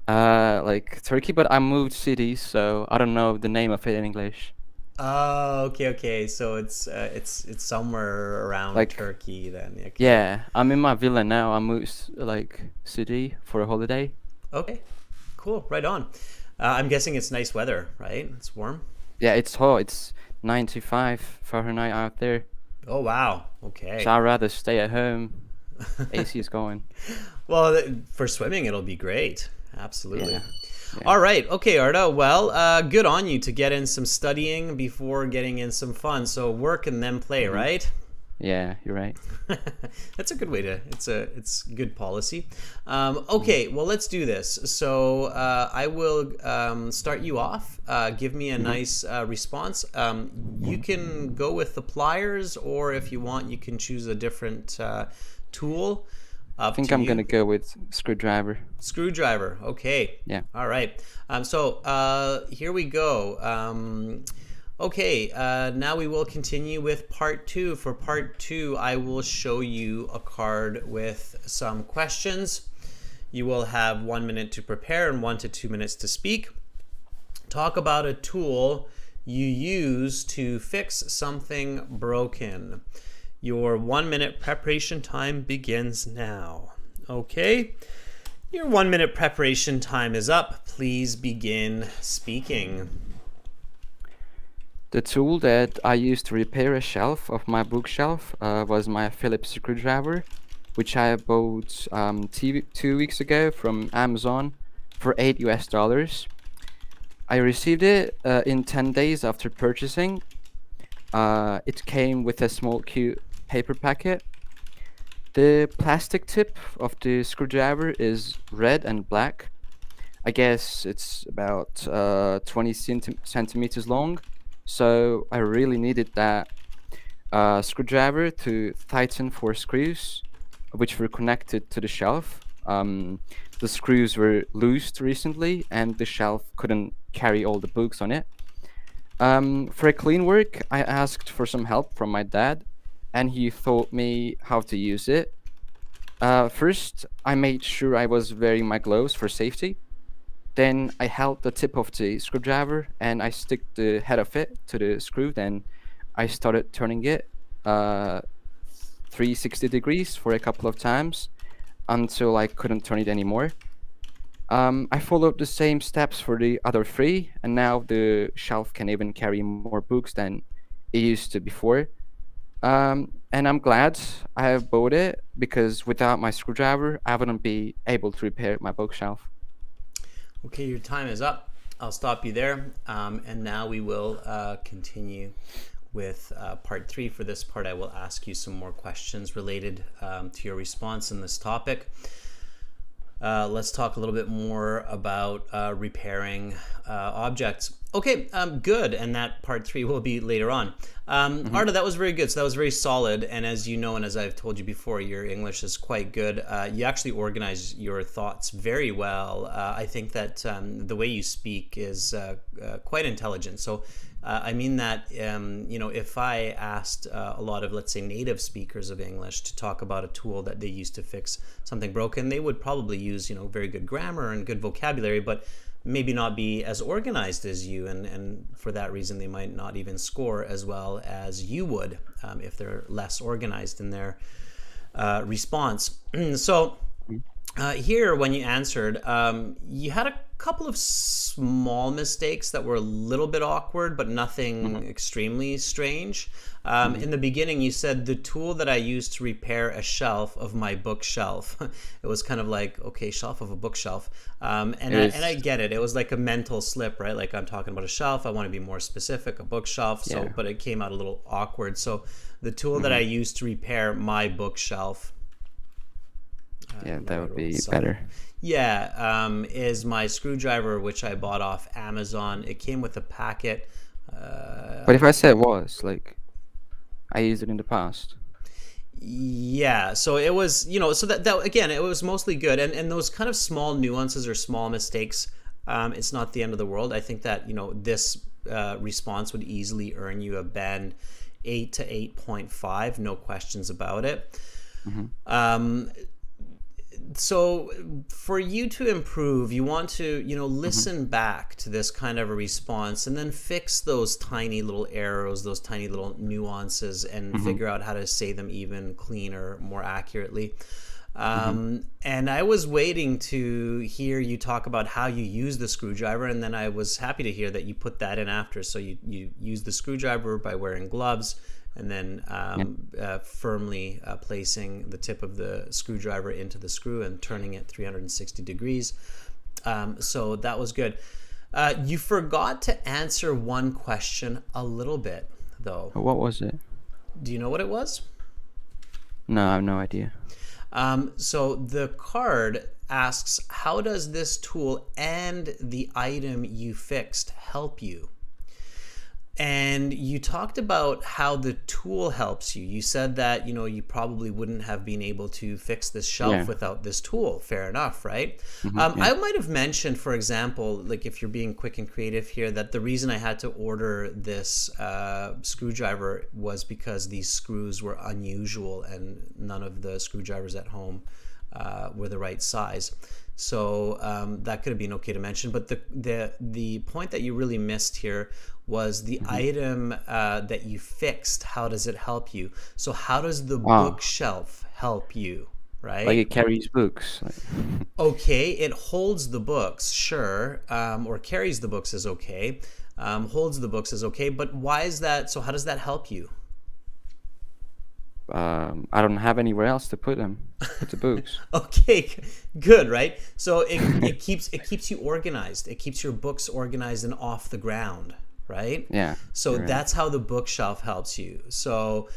S2: Like Turkey, but I moved cities, so I don't know the name of it in English.
S1: Oh, okay. So it's somewhere around
S2: Like,
S1: Turkey then. Okay.
S2: Yeah, I'm in my villa now. I moved like city for a holiday.
S1: Okay. Cool. Right on. I'm guessing it's nice weather, right? It's warm.
S2: Yeah, it's hot. It's 95 Fahrenheit out there.
S1: Oh wow. Okay.
S2: So I'd rather stay at home. AC is going.
S1: Well, for swimming, it'll be great. Absolutely.
S2: Yeah.
S1: All right. Okay, Arda. Well, good on you to get in some studying before getting in some fun. So work and then play, right?
S2: Yeah, you're right.
S1: That's a good way to. It's good policy. Okay. Well, let's do this. So I will start you off. Give me a nice response. You can go with the pliers, or if you want, you can choose a different tool.
S2: I
S1: Up
S2: think
S1: to
S2: I'm gonna
S1: you.
S2: go with screwdriver.
S1: Screwdriver. Okay.
S2: Yeah.
S1: All right. Here we go. Okay. Now we will continue with part two. For part two, I will show you a card with some questions. You will have 1 minute to prepare and 1 to 2 minutes to speak. Talk about a tool you use to fix something broken. Your 1 minute preparation time begins now. Okay? Your 1 minute preparation time is up. Please begin speaking.
S2: The tool that I used to repair a shelf of my bookshelf was my Phillips screwdriver, which I bought 2 weeks ago from Amazon for $8 US. I received it in 10 days after purchasing. It came with a small cute paper packet. The plastic tip of the screwdriver is red and black. I guess it's about 20 centimeters long. So I really needed that screwdriver to tighten 4 screws, which were connected to the shelf. The screws were loosed recently, and the shelf couldn't carry all the books on it. For a clean work, I asked for some help from my dad, and he taught me how to use it. First, I made sure I was wearing my gloves for safety. Then I held the tip of the screwdriver and I stick the head of it to the screw. Then I started turning it 360 degrees for a couple of times until I couldn't turn it anymore. I followed the same steps for the other three, and now the shelf can even carry more books than it used to before. And I'm glad I have bought it because without my screwdriver, I wouldn't be able to repair my bookshelf.
S1: Okay, your time is up. I'll stop you there. And now we will continue with part three. For this part, I will ask you some more questions related to your response in this topic. Let's talk a little bit more about repairing objects. Okay, good. And that part three will be later on. Arda, that was very good. So that was very solid. And as you know, and as I've told you before, your English is quite good. You actually organize your thoughts very well. I think that the way you speak is quite intelligent. So I mean that, if I asked a lot of, let's say, native speakers of English to talk about a tool that they use to fix something broken, they would probably use, very good grammar and good vocabulary, but maybe not be as organized as you. And for that reason, they might not even score as well as you would if they're less organized in their response. So here, when you answered, you had a couple of small mistakes that were a little bit awkward, but nothing extremely strange. In the beginning, you said the tool that I used to repair a shelf of my bookshelf. It was kind of like, okay, shelf of a bookshelf. And I get it. It was like a mental slip, right? Like I'm talking about a shelf. I want to be more specific, a bookshelf. So, but it came out a little awkward. So the tool that I used to repair my bookshelf.
S2: Yeah, that would be better.
S1: Yeah, is my screwdriver, which I bought off Amazon. It came with a packet.
S2: But if I said was, like, I used it in the past.
S1: Yeah, so it was, so that again, it was mostly good. And those kind of small nuances or small mistakes, it's not the end of the world. I think that, this response would easily earn you a band 8 to 8.5, no questions about it. So for you to improve, you want to, listen back to this kind of a response and then fix those tiny little arrows, those tiny little nuances, and figure out how to say them even cleaner, more accurately. And I was waiting to hear you talk about how you use the screwdriver, and then I was happy to hear that you put that in after. So you use the screwdriver by wearing gloves, and then firmly placing the tip of the screwdriver into the screw and turning it 360 degrees. So that was good. You forgot to answer one question a little bit, though.
S2: What was it?
S1: Do you know what it was?
S2: No, I have no idea.
S1: So the card asks, how does this tool and the item you fixed help you? And you talked about how the tool helps you. You said that, you probably wouldn't have been able to fix this shelf
S2: Yeah.
S1: without this tool. Fair enough, right?
S2: Yeah.
S1: I might have mentioned, for example, like if you're being quick and creative here, that the reason I had to order this screwdriver was because these screws were unusual and none of the screwdrivers at home were the right size. So that could have been okay to mention, but the point that you really missed here was the item that you fixed. How does it help you? So how does the
S2: Ah,
S1: bookshelf help you,
S2: like
S1: right?
S2: it carries books.
S1: Okay, it holds the books, sure, or carries the books is okay. Holds the books is okay, but why is that? So how does that help you?
S2: I don't have anywhere else to put them. Put the books.
S1: Okay, good, right? So it keeps you organized. It keeps your books organized and off the ground, right?
S2: Yeah.
S1: So
S2: Right.
S1: that's how the bookshelf helps you. So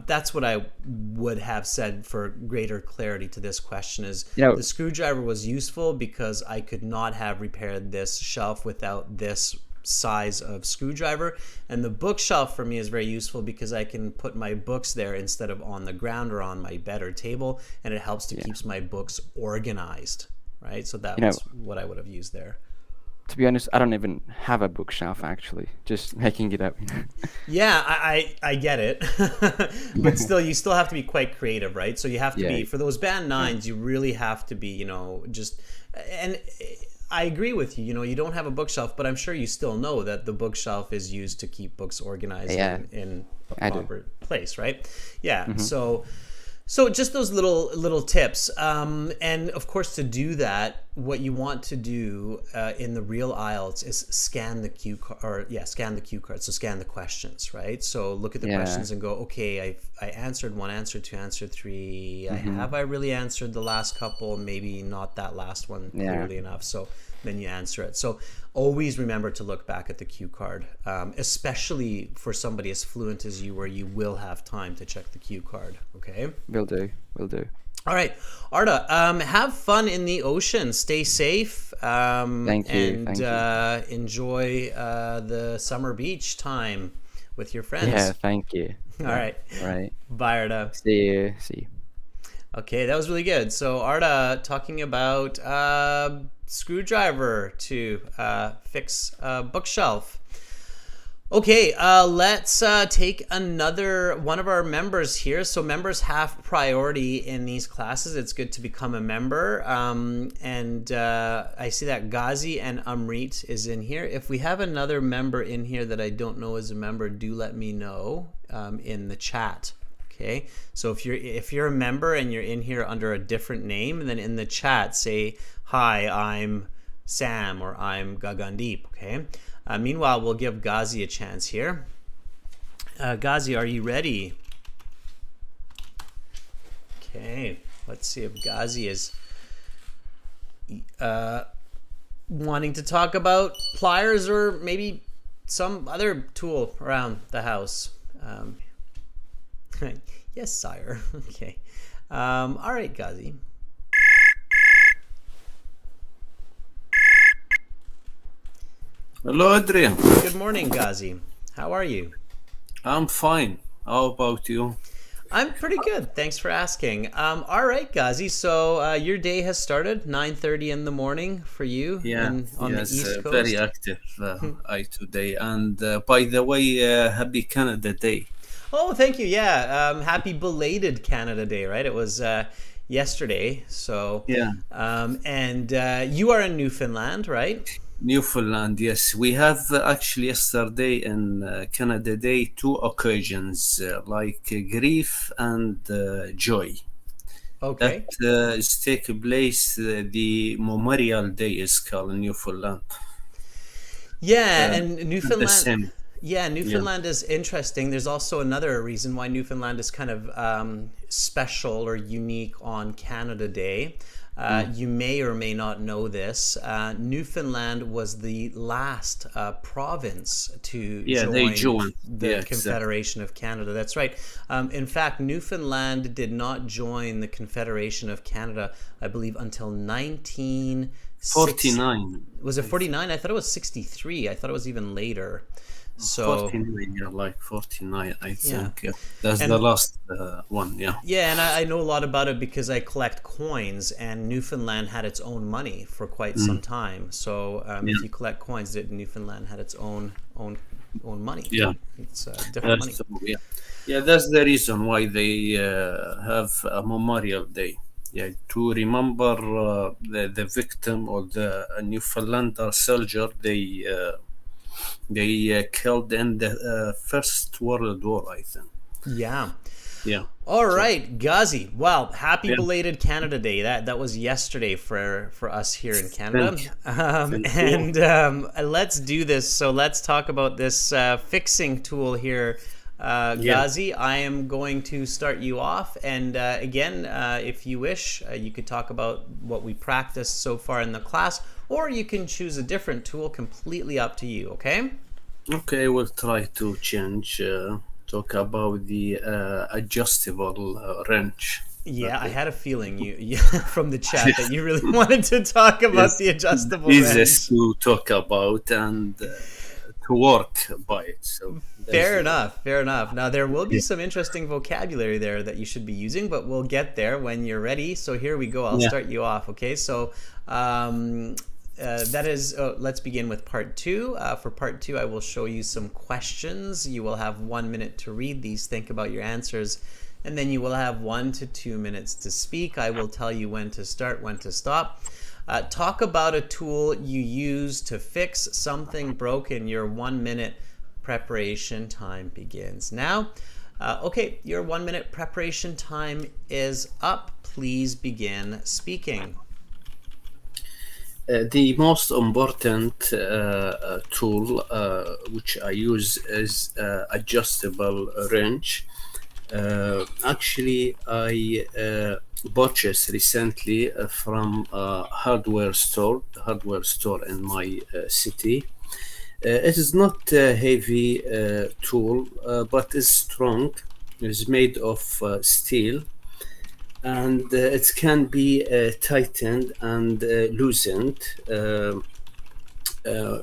S1: that's what I would have said for greater clarity to this question is
S2: You know,
S1: the screwdriver was useful because I could not have repaired this shelf without this size of screwdriver, and the bookshelf for me is very useful because I can put my books there instead of on the ground or on my bed or table, and it helps to
S2: yeah.
S1: keeps my books organized, right? So
S2: You know,
S1: that's what I would have used there.
S2: to be honest, I don't even have a bookshelf actually. Just making it up.
S1: Yeah, I get it. But still, you still have to be quite creative, right? So you have to
S2: Yeah.
S1: be, for those band
S2: Yeah.
S1: nines, you really have to be, just, and I agree with you, you don't have a bookshelf, but I'm sure you still know that the bookshelf is used to keep books organized
S2: Yeah.
S1: in a
S2: I do.
S1: proper place, right? Yeah,
S2: Hmm.
S1: so just those little tips, and of course to do that, what you want to do in the real IELTS is scan the cue card, or yeah, scan the cue card. So scan the questions, right? So look at the
S2: Yeah.
S1: questions and go, okay, I answered one, answered two, answered three.
S2: Hmm.
S1: I really answered the last couple? Maybe not that last one
S2: Yeah.
S1: clearly enough. So then you answer it. So always remember to look back at the cue card, especially for somebody as fluent as you, where you will have time to check the cue card. Okay.
S2: Will do. Will do.
S1: All right, Arda, have fun in the ocean. Stay safe,
S2: Thank you.
S1: and
S2: Thank you.
S1: enjoy the summer beach time with your
S2: Yeah.
S1: friends.
S2: Thank you.
S1: All
S2: Yeah.
S1: right,
S2: Right.
S1: bye, Arda.
S2: See you. See you.
S1: Okay, that was really good. So Arda talking about screwdriver to fix a bookshelf. Okay, let's take another one of our members here. So members have priority in these classes. It's good to become a member. And I see that Ghazi and Amrit is in here. If we have another member in here that I don't know is a member, do let me know in the chat. Okay, so if you're a member and you're in here under a different name, then in the chat say, hi, I'm Sam, or I'm Gagandeep, okay? Meanwhile, we'll give Ghazi a chance here. Ghazi, are you ready? Okay, let's see if Ghazi is wanting to talk about pliers or maybe some other tool around the house. Yes, sire. Okay. All right, Ghazi.
S3: Hello, Adrian.
S1: Good morning, Ghazi. How are you?
S3: I'm fine. How about you?
S1: I'm pretty good. Thanks for asking. All right, Ghazi. So your day has started 9:30 in the morning for you on the East Coast.
S3: very active I today. And by the way, happy Canada Day.
S1: Oh, thank you. Yeah. Happy belated Canada Day, right? It was yesterday. So
S3: Yeah,
S1: and you are in Newfoundland, right?
S3: Newfoundland. Yes, we had actually yesterday in Canada Day two occasions like grief and joy.
S1: Okay.
S3: That is take place. The Memorial Day is called in Newfoundland.
S1: Yeah, and
S3: The
S1: Newfoundland.
S3: same.
S1: Yeah,
S3: Yeah.
S1: Newfoundland is interesting. There's also another reason why Newfoundland is kind of special or unique on Canada Day. You may or may not know this. Newfoundland was the last province to
S3: Yeah,
S1: join
S3: they joined.
S1: the
S3: Yeah, exactly.
S1: Confederation of Canada. That's right. In fact, Newfoundland did not join the Confederation of Canada, I believe, until 1960.
S3: 49.
S1: Was it 49? I thought it was 63. I thought it was even later. So
S3: 49, yeah, like 49, I
S1: yeah,
S3: think. Yeah. That's the
S1: and
S3: last one, yeah.
S1: yeah, and I know a lot about it because I collect coins, and Newfoundland had its own money for quite some
S3: Mm,
S1: time. So
S3: yeah,
S1: if you collect coins, Newfoundland had its own money.
S3: yeah.
S1: It's different money.
S3: So, yeah. Yeah, that's the reason why they have a Memorial Day. Yeah, to remember the victim or the Newfoundlander soldier they killed in the First World War, I think.
S1: Yeah.
S3: Yeah.
S1: All
S3: So,
S1: right, Ghazi. Well, happy
S3: yeah,
S1: belated Canada Day. That was yesterday for us here in Canada.
S3: thank you. Thank you.
S1: And let's do this. So let's talk about this fixing tool here,
S3: Yeah.
S1: Ghazi. I am going to start you off, and again, if you wish, you could talk about what we practiced so far in the class, or you can choose a different tool. Completely up to you. Okay.
S3: Okay, we'll try to change, talk about the adjustable wrench.
S1: Yeah, I
S3: Okay.
S1: had a feeling you from the chat that you really wanted to talk about
S3: Yes,
S1: the adjustable
S3: easiest
S1: wrench.
S3: to talk about and to work by it. So there's
S1: Fair enough, fair enough. Now there will be
S3: yeah,
S1: some interesting vocabulary there that you should be using, but we'll get there when you're ready. So here we go. I'll
S3: yeah,
S1: start you off. Okay, so that is. Let's begin with part two. For part two, I will show you some questions. You will have 1 minute to read these. Think about your answers, and then you will have 1 to 2 minutes to speak. I will tell you when to start, when to stop. Talk about a tool you use to fix something broken. Your 1 minute preparation time begins now. Okay, your 1 minute preparation time is up. Please begin speaking.
S3: the most important tool which I use is adjustable wrench. Actually, I purchased recently from a hardware store in my city. It is not a heavy tool, but is strong. It's made of steel, and it can be tightened and loosened.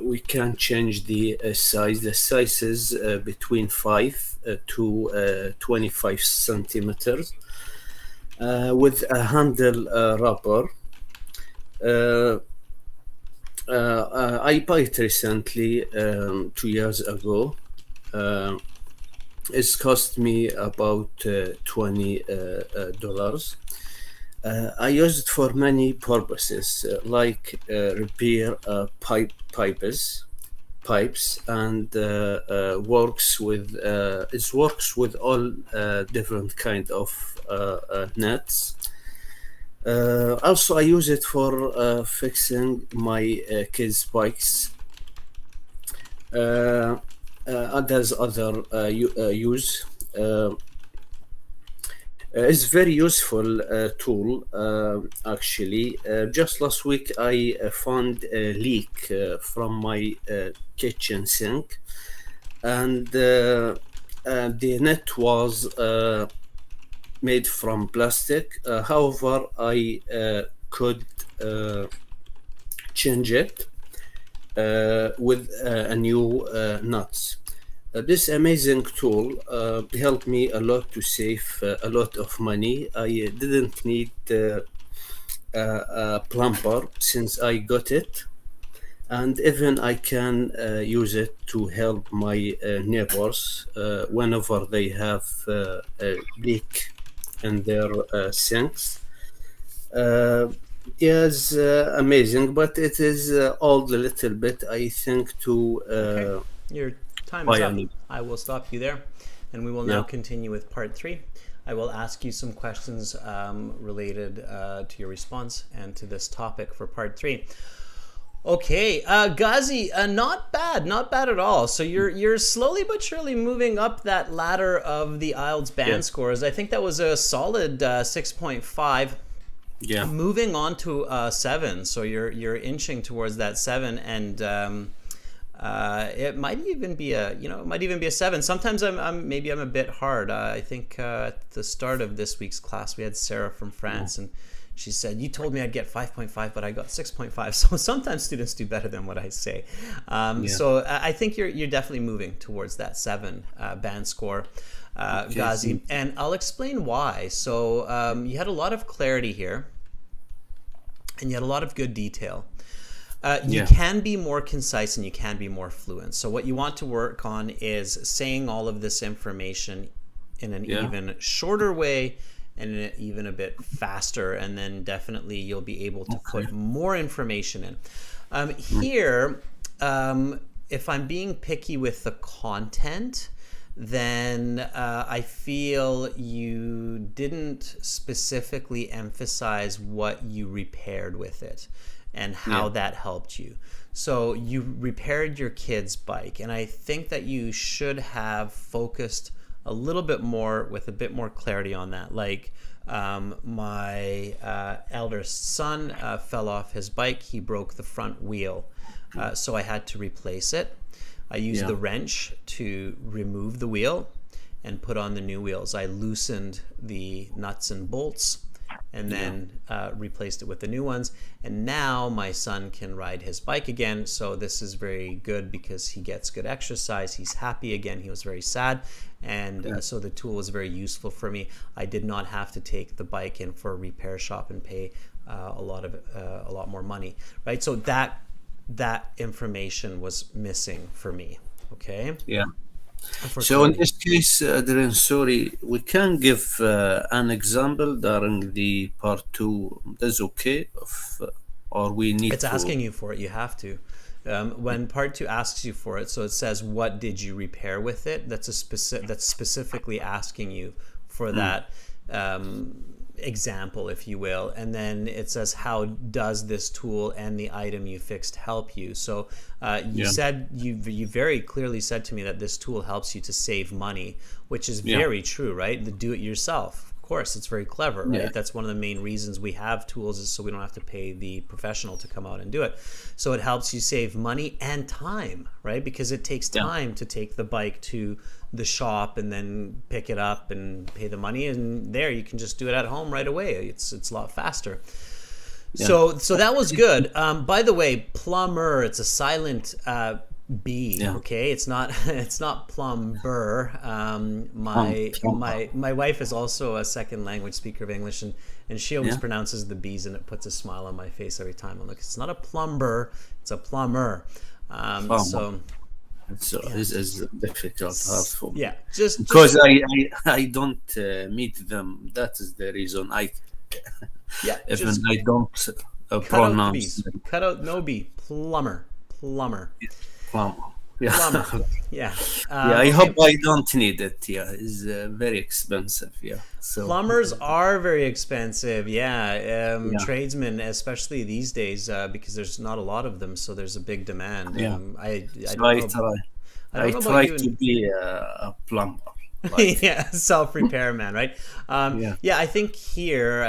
S3: We can change the size. The size is between 5 to 25 centimeters with a handle rubber. Uh, I bought it recently, 2 years ago. It's cost me about $20. I use it for many purposes, like repair pipes, and it works with all different kind of nuts. Also, I use it for fixing my kids' bikes. There's other use. It's very useful tool. Actually, just last week I found a leak from my kitchen sink, and the net was made from plastic. However, I could change it with a new nuts. This amazing tool helped me a lot to save a lot of money. I didn't need a plumber since I got it, and even I can use it to help my neighbors whenever they have a leak in their sinks. Uh, yes, amazing, but it is old a little bit, I think, to
S1: Okay, your time is
S3: buy a
S1: up.
S3: new.
S1: I will stop you there, and we will now
S3: Yeah.
S1: continue with part three. I will ask you some questions related to your response and to this topic for part three. Okay, Ghazi, not bad at all. So you're slowly but surely moving up that ladder of the IELTS band
S3: Yeah.
S1: scores. I think that was a solid 6.5.
S3: Yeah.
S1: Moving on to 7, so you're inching towards that 7, and it might even be a 7. Sometimes I'm a bit hard. I think at the start of this week's class we had Sarah from France, and She said, you told me I'd get 5.5, but I got 6.5. So sometimes students do better than what I say. So I think you're definitely moving towards that 7 band score, Ghazi. And I'll explain why. So you had a lot of clarity here, and you had a lot of good detail. You can be more concise and you can be more fluent. So what you want to work on is saying all of this information in an even shorter way and even a bit faster, and then definitely you'll be able to put more information in. Here, if I'm being picky with the content, then I feel you didn't specifically emphasize what you repaired with it and how that helped you. So you repaired your kid's bike, and I think that you should have focused a little bit more with a bit more clarity on that. Like my elder son fell off his bike. He broke the front wheel, so I had to replace it. I used the wrench to remove the wheel and put on the new wheels. I loosened the nuts and bolts and then replaced it with the new ones. And now my son can ride his bike again. So this is very good because he gets good exercise. He's happy again. He was very sad. And so the tool was very useful for me. I did not have to take the bike in for a repair shop and pay a lot more money, right? So that information was missing for me. Okay.
S3: Yeah. So in this case, Adrian, sorry, we can give an example during the part 2. That's okay, or we need.
S1: It's asking you for it. You have to. When part 2 asks you for it, so it says, "What did you repair with it?" That's specifically asking you for that example, if you will. And then it says, how does this tool and the item you fixed help you? So you said, you very clearly said to me that this tool helps you to save money, which is very true, right? The do it yourself. Of course, it's very clever, right? That's one of the main reasons we have tools, is so we don't have to pay the professional to come out and do it. So it helps you save money and time, right? Because it takes time to take the bike to the shop and then pick it up and pay the money, and there you can just do it at home right away. It's a lot faster. So that was good. By the way, plumber, it's a silent B. Okay, it's not plumber. My wife is also a second language speaker of English, and she always pronounces the B's, and it puts a smile on my face every time. I'm like, it's not a plumber, it's a plumber.
S3: So this is difficult, hard for me.
S1: Yeah, just
S3: because I don't meet them. That is the reason I don't pronounce.
S1: Cut out no B. Plumber.
S3: Yeah.
S1: Plumber. Yeah.
S3: I hope I don't need it. Yeah, it's very expensive. Yeah. So
S1: plumbers are very expensive. Yeah. Tradesmen, especially these days, because there's not a lot of them, so there's a big demand.
S3: Yeah.
S1: I
S3: try to be a plumber.
S1: Like. Self-repair man, right? I think here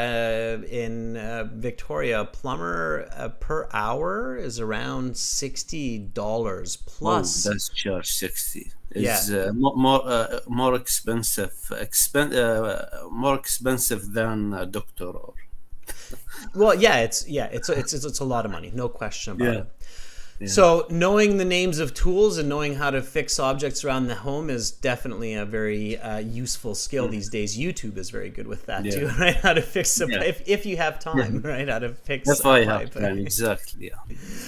S1: in Victoria, a plumber per hour is around $60 plus.
S3: That's charge 60. It's more expensive. More expensive than a doctor.
S1: Well, it's a lot of money, no question about it. So knowing the names of tools and knowing how to fix objects around the home is definitely a very useful skill these days. YouTube is very good with that too, right? How to fix a pipe, if you have time, right? How to fix a pipe.
S3: Have time, exactly.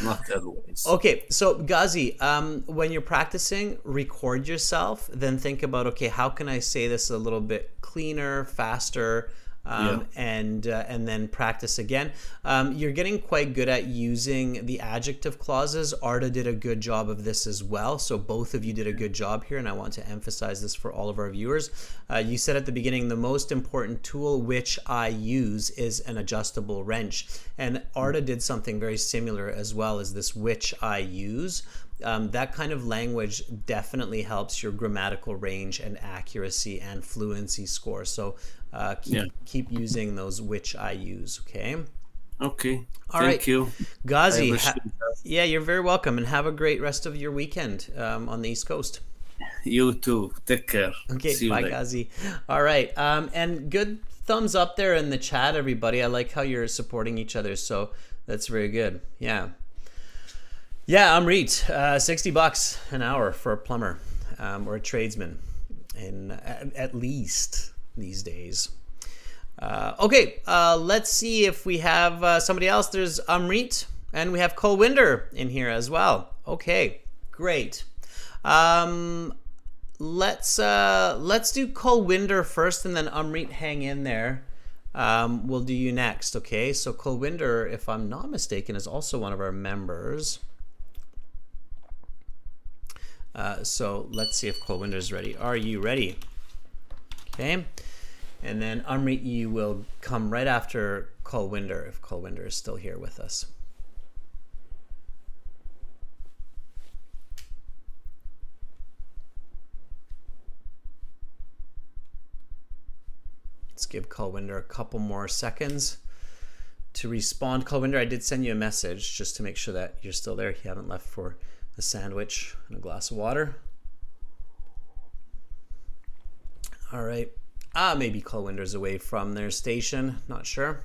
S3: Not otherwise.
S1: Okay, so Ghazi, when you're practicing, record yourself, then think about, okay, how can I say this a little bit cleaner, faster, and then practice again. You're getting quite good at using the adjective clauses. Arda did a good job of this as well. So both of you did a good job here, and I want to emphasize this for all of our viewers. You said at the beginning, the most important tool which I use is an adjustable wrench. And Arda did something very similar as well, as this which I use. That kind of language definitely helps your grammatical range and accuracy and fluency score. So keep using those which I use, okay?
S3: Okay.
S1: Thank
S3: you.
S1: Ghazi, you're very welcome, and have a great rest of your weekend on the East Coast.
S3: You too. Take care.
S1: Okay, bye, Ghazi. All right, and good thumbs up there in the chat, everybody. I like how you're supporting each other, so that's very good. Yeah, Amrit, $60 an hour for a plumber or a tradesman, at least these days. Okay, let's see if we have somebody else. There's Amrit, and we have Kulwinder in here as well. Okay, great. Let's do Kulwinder first, and then Amrit, hang in there. We'll do you next. Okay, so Kulwinder, if I'm not mistaken, is also one of our members. So let's see if Kulwinder is ready. Are you ready? Okay. And then Amrit, you will come right after Kulwinder, if Kulwinder is still here with us. Let's give Kulwinder a couple more seconds to respond. Kulwinder, I did send you a message just to make sure that you're still there. You haven't left for a sandwich and a glass of water. All right. Maybe Kulwinder's away from their station. Not sure.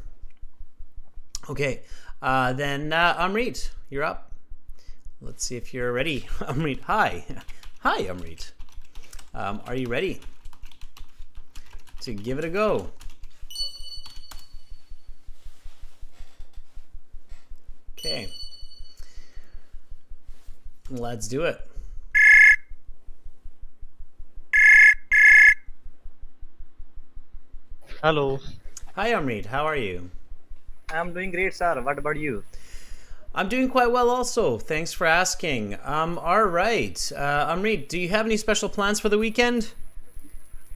S1: Okay. Then Amrit, you're up. Let's see if you're ready. Amrit, hi. Hi, Amrit. Are you ready to give it a go? Okay. Let's do it.
S4: Hello.
S1: Hi, Amrit. How are you?
S4: I'm doing great, sir. What about you?
S1: I'm doing quite well also. Thanks for asking. All right. Amrit, do you have any special plans for the weekend?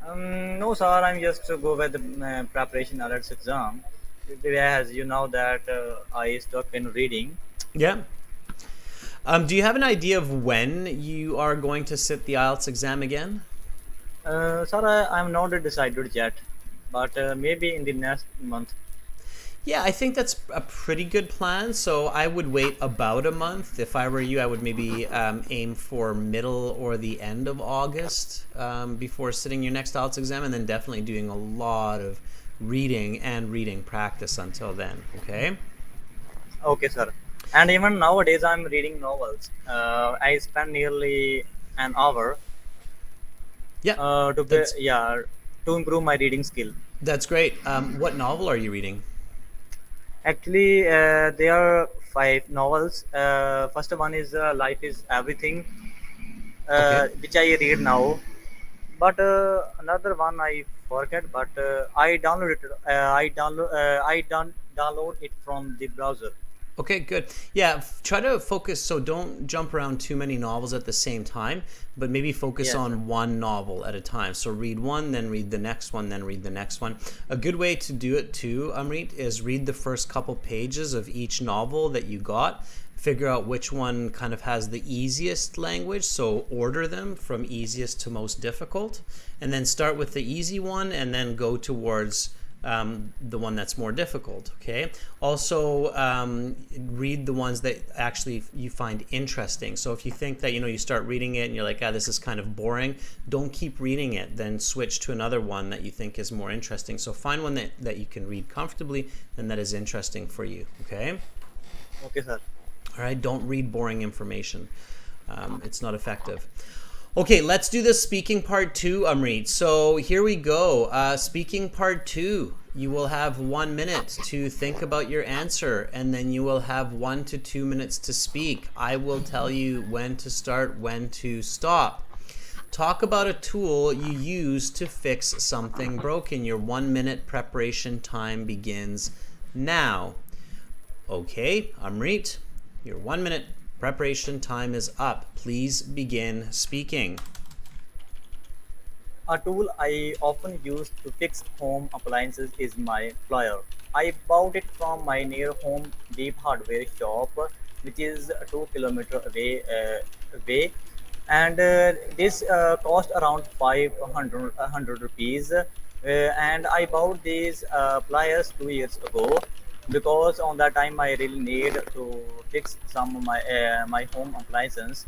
S4: No, sir. I'm just to go with the preparation IELTS exam. As you know that I stuck in reading.
S1: Yeah. Do you have an idea of when you are going to sit the IELTS exam again?
S4: Sir, I'm not decided yet, but maybe in the next month.
S1: Yeah, I think that's a pretty good plan. So I would wait about a month. If I were you, I would maybe aim for middle or the end of August before sitting your next IELTS exam, and then definitely doing a lot of reading and reading practice until then. Okay?
S4: Okay, sir. And even nowadays, I'm reading novels. I spend nearly an hour
S1: Yeah.
S4: to improve my reading skill.
S1: That's great. What novel are you reading?
S4: Actually, there are 5 novels. First one is Life is Everything,
S1: Okay.
S4: which I read now. But another one I forget. But I downloaded it. Download it from the browser.
S1: Okay, good. Yeah, try to focus. So don't jump around too many novels at the same time, but maybe focus
S4: Yes.
S1: on one novel at a time. So read one, then read the next one, then read the next one. A good way to do it too, Amrit, is read the first couple pages of each novel that you got. Figure out which one kind of has the easiest language. So order them from easiest to most difficult, and then start with the easy one, and then go towards the one that's more difficult. Okay. Also, read the ones that actually you find interesting. So if you think that you start reading it and you're like, this is kind of boring, don't keep reading it. Then switch to another one that you think is more interesting. So find one that you can read comfortably and that is interesting for you. Okay.
S4: Okay, sir.
S1: All right. Don't read boring information. It's not effective. Okay, let's do the speaking part 2, Amrit. So here we go. Speaking part 2. You will have 1 minute to think about your answer, and then you will have 1 to 2 minutes to speak. I will tell you when to start, when to stop. Talk about a tool you use to fix something broken. Your 1 minute preparation time begins now. Okay, Amrit, your 1 minute preparation time is up. Please begin speaking.
S4: A tool I often use to fix home appliances is my plier. I bought it from my near home deep hardware shop, which is 2 kilometers away, and this cost around 500 rupees. And I bought these pliers 2 years ago because on that time I really need to fix some of my home appliances,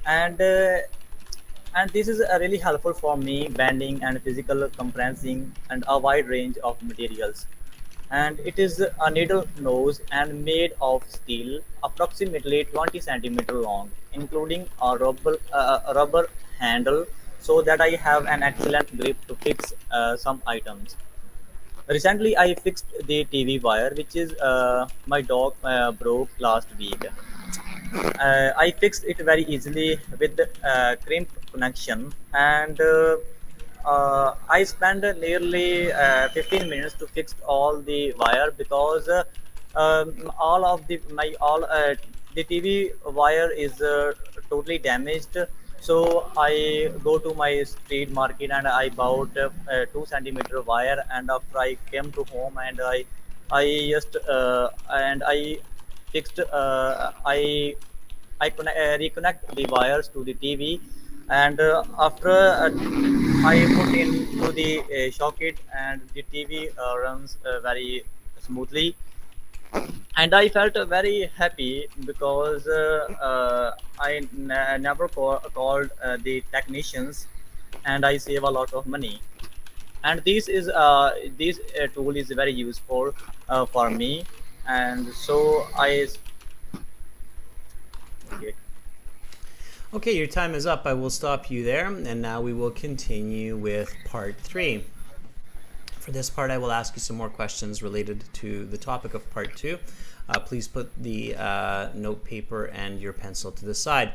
S4: and And this is really helpful for me bending and physical compressing and a wide range of materials. And it is a needle nose and made of steel, approximately 20 centimeter long, including a rubber handle, so that I have an excellent grip to fix some items. Recently, I fixed the TV wire, which is my dog broke last week. I fixed it very easily with the crimp connection, and I spent nearly 15 minutes to fix all the wire because all of the TV wire is totally damaged. So I go to my street market and I bought 2 centimeter wire, and after I came to home and I fixed I reconnect the wires to the TV, and after I put into the socket, and the TV runs very smoothly, and I felt very happy because never called the technicians, and I save a lot of money. And this tool is very useful for me, and so I okay.
S1: Okay, your time is up. I will stop you there, and now we will continue with part 3. For this part, I will ask you some more questions related to the topic of part 2. Please put the note paper and your pencil to the side.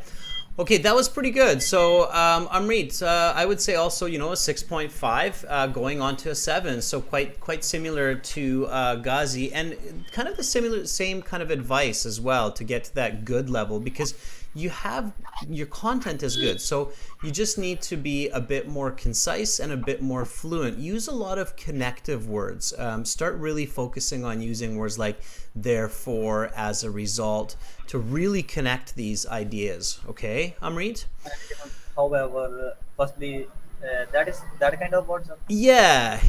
S1: Okay, that was pretty good. So, Amrit, I would say also, a 6.5 going on to a 7. So quite similar to Ghazi, and kind of the same kind of advice as well to get to that good level, because your content is good. So you just need to be a bit more concise and a bit more fluent. Use a lot of connective words. Start really focusing on using words like therefore, as a result, to really connect these ideas. Okay, Amrit?
S4: However, firstly, that kind of words.
S1: Yeah,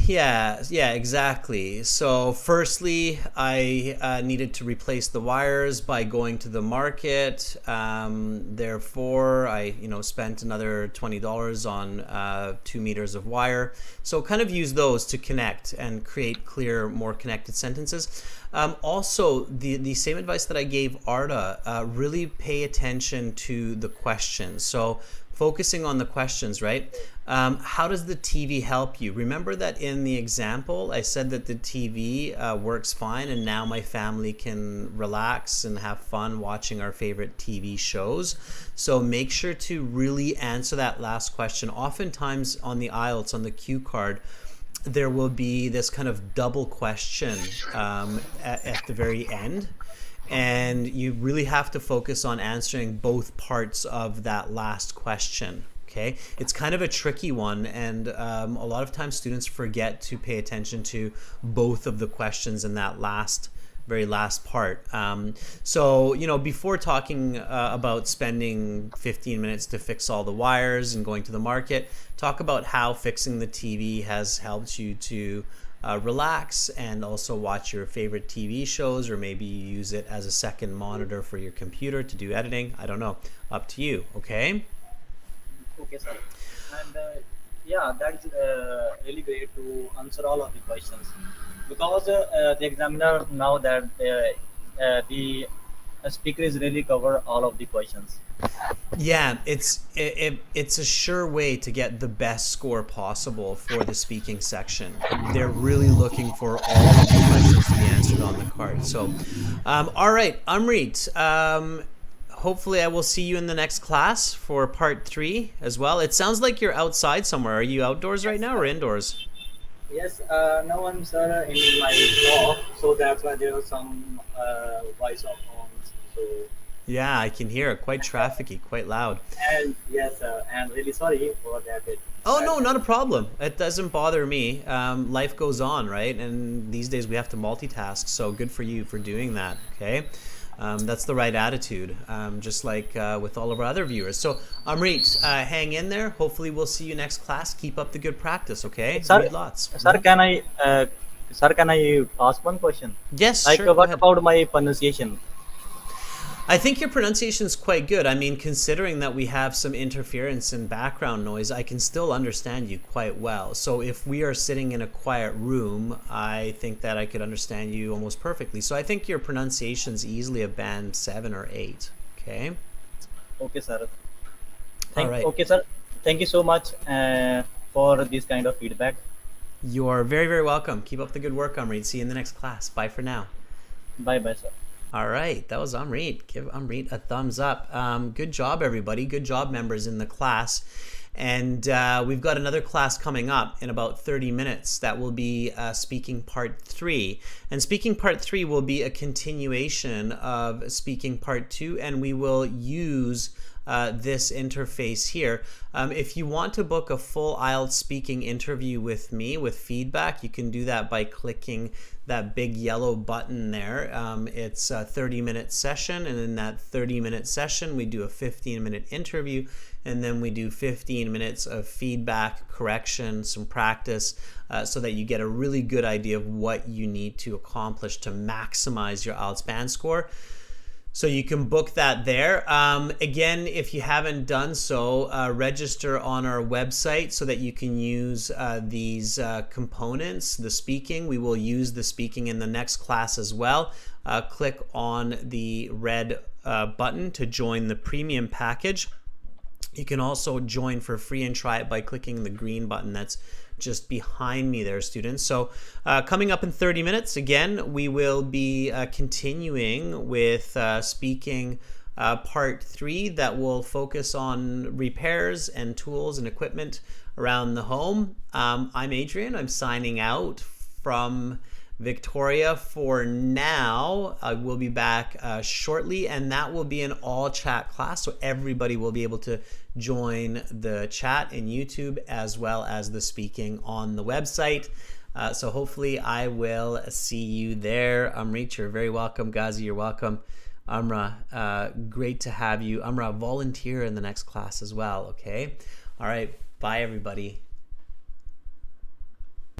S1: exactly. So, firstly, I needed to replace the wires by going to the market. Therefore, I, spent another $20 on 2 meters of wire. So, kind of use those to connect and create clear, more connected sentences. Also, the same advice that I gave Arda, really pay attention to the questions. So, focusing on the questions, right? How does the TV help you? Remember that in the example, I said that the TV works fine, and now my family can relax and have fun watching our favorite TV shows. So make sure to really answer that last question. Oftentimes on the IELTS, on the cue card, there will be this kind of double question at the very end. And you really have to focus on answering both parts of that last question. Okay, it's kind of a tricky one, and a lot of times students forget to pay attention to both of the questions in that very last part. So, before talking about spending 15 minutes to fix all the wires and going to the market, talk about how fixing the TV has helped you to relax and also watch your favorite TV shows, or maybe use it as a second monitor for your computer to do editing. I don't know. Up to you. Okay?
S4: Okay, sir. And yeah, that is really great to answer all of the questions, because the examiner now that the speaker is really cover all of the questions.
S1: Yeah, it's a sure way to get the best score possible for the speaking section. They're really looking for all of the questions to be answered on the card. So, all right, Amrit, hopefully I will see you in the next class for part 3 as well. It sounds like you're outside somewhere. Are you outdoors right now or indoors?
S4: Yes, now I'm sir in my shop, so that's why there are some voice of horns. So,
S1: Yeah, I can hear it. Quite trafficy, quite loud.
S4: and yes, and really sorry for that.
S1: Oh, no, not a problem. It doesn't bother me. Life goes on, right? And these days we have to multitask. So good for you for doing that. Okay. That's the right attitude, just like with all of our other viewers. So, Amrit, hang in there. Hopefully, we'll see you next class. Keep up the good practice, okay?
S4: Sir,
S1: Read lots.
S4: sir, can I ask one question?
S1: Yes,
S4: Like,
S1: sure. Go
S4: what
S1: ahead.
S4: about my pronunciation?
S1: I think your pronunciation is quite good. I mean, considering that we have some interference and background noise, I can still understand you quite well. So if we are sitting in a quiet room, I think that I could understand you almost perfectly. So I think your pronunciation is easily a band 7 or 8. Okay.
S4: Okay, sir.
S1: All right.
S4: Okay, sir. Thank you so much for this kind of feedback.
S1: You are very, very welcome. Keep up the good work, Amrit. See you in the next class. Bye for now.
S4: Bye bye, sir.
S1: All right, that was Amrit. Give Amrit a thumbs up. Good job, everybody. Good job, members in the class. And we've got another class coming up in about 30 minutes. That will be Speaking Part 3. And Speaking Part 3 will be a continuation of Speaking Part 2, and we will use this interface here. If you want to book a full IELTS speaking interview with me with feedback, you can do that by clicking that big yellow button there. It's a 30-minute session, and in that 30-minute session we do a 15-minute interview, and then we do 15 minutes of feedback, correction, some practice, so that you get a really good idea of what you need to accomplish to maximize your IELTS band score. So you can book that there. Again, if you haven't done so, register on our website so that you can use these components, the speaking. We will use the speaking in the next class as well. Click on the red button to join the premium package. You can also join for free and try it by clicking the green button that's just behind me there, students. So coming up in 30 minutes, again, we will be continuing with speaking part 3 that will focus on repairs and tools and equipment around the home. I'm Adrian. I'm signing out from Victoria for now. I will be back shortly, and that will be an all chat class, so everybody will be able to join the chat in YouTube as well as the speaking on the website. So hopefully I will see you there. Amrit, you're very welcome. Ghazi, you're welcome. Amra, great to have you. Amra, volunteer in the next class as well, okay? All right, bye everybody.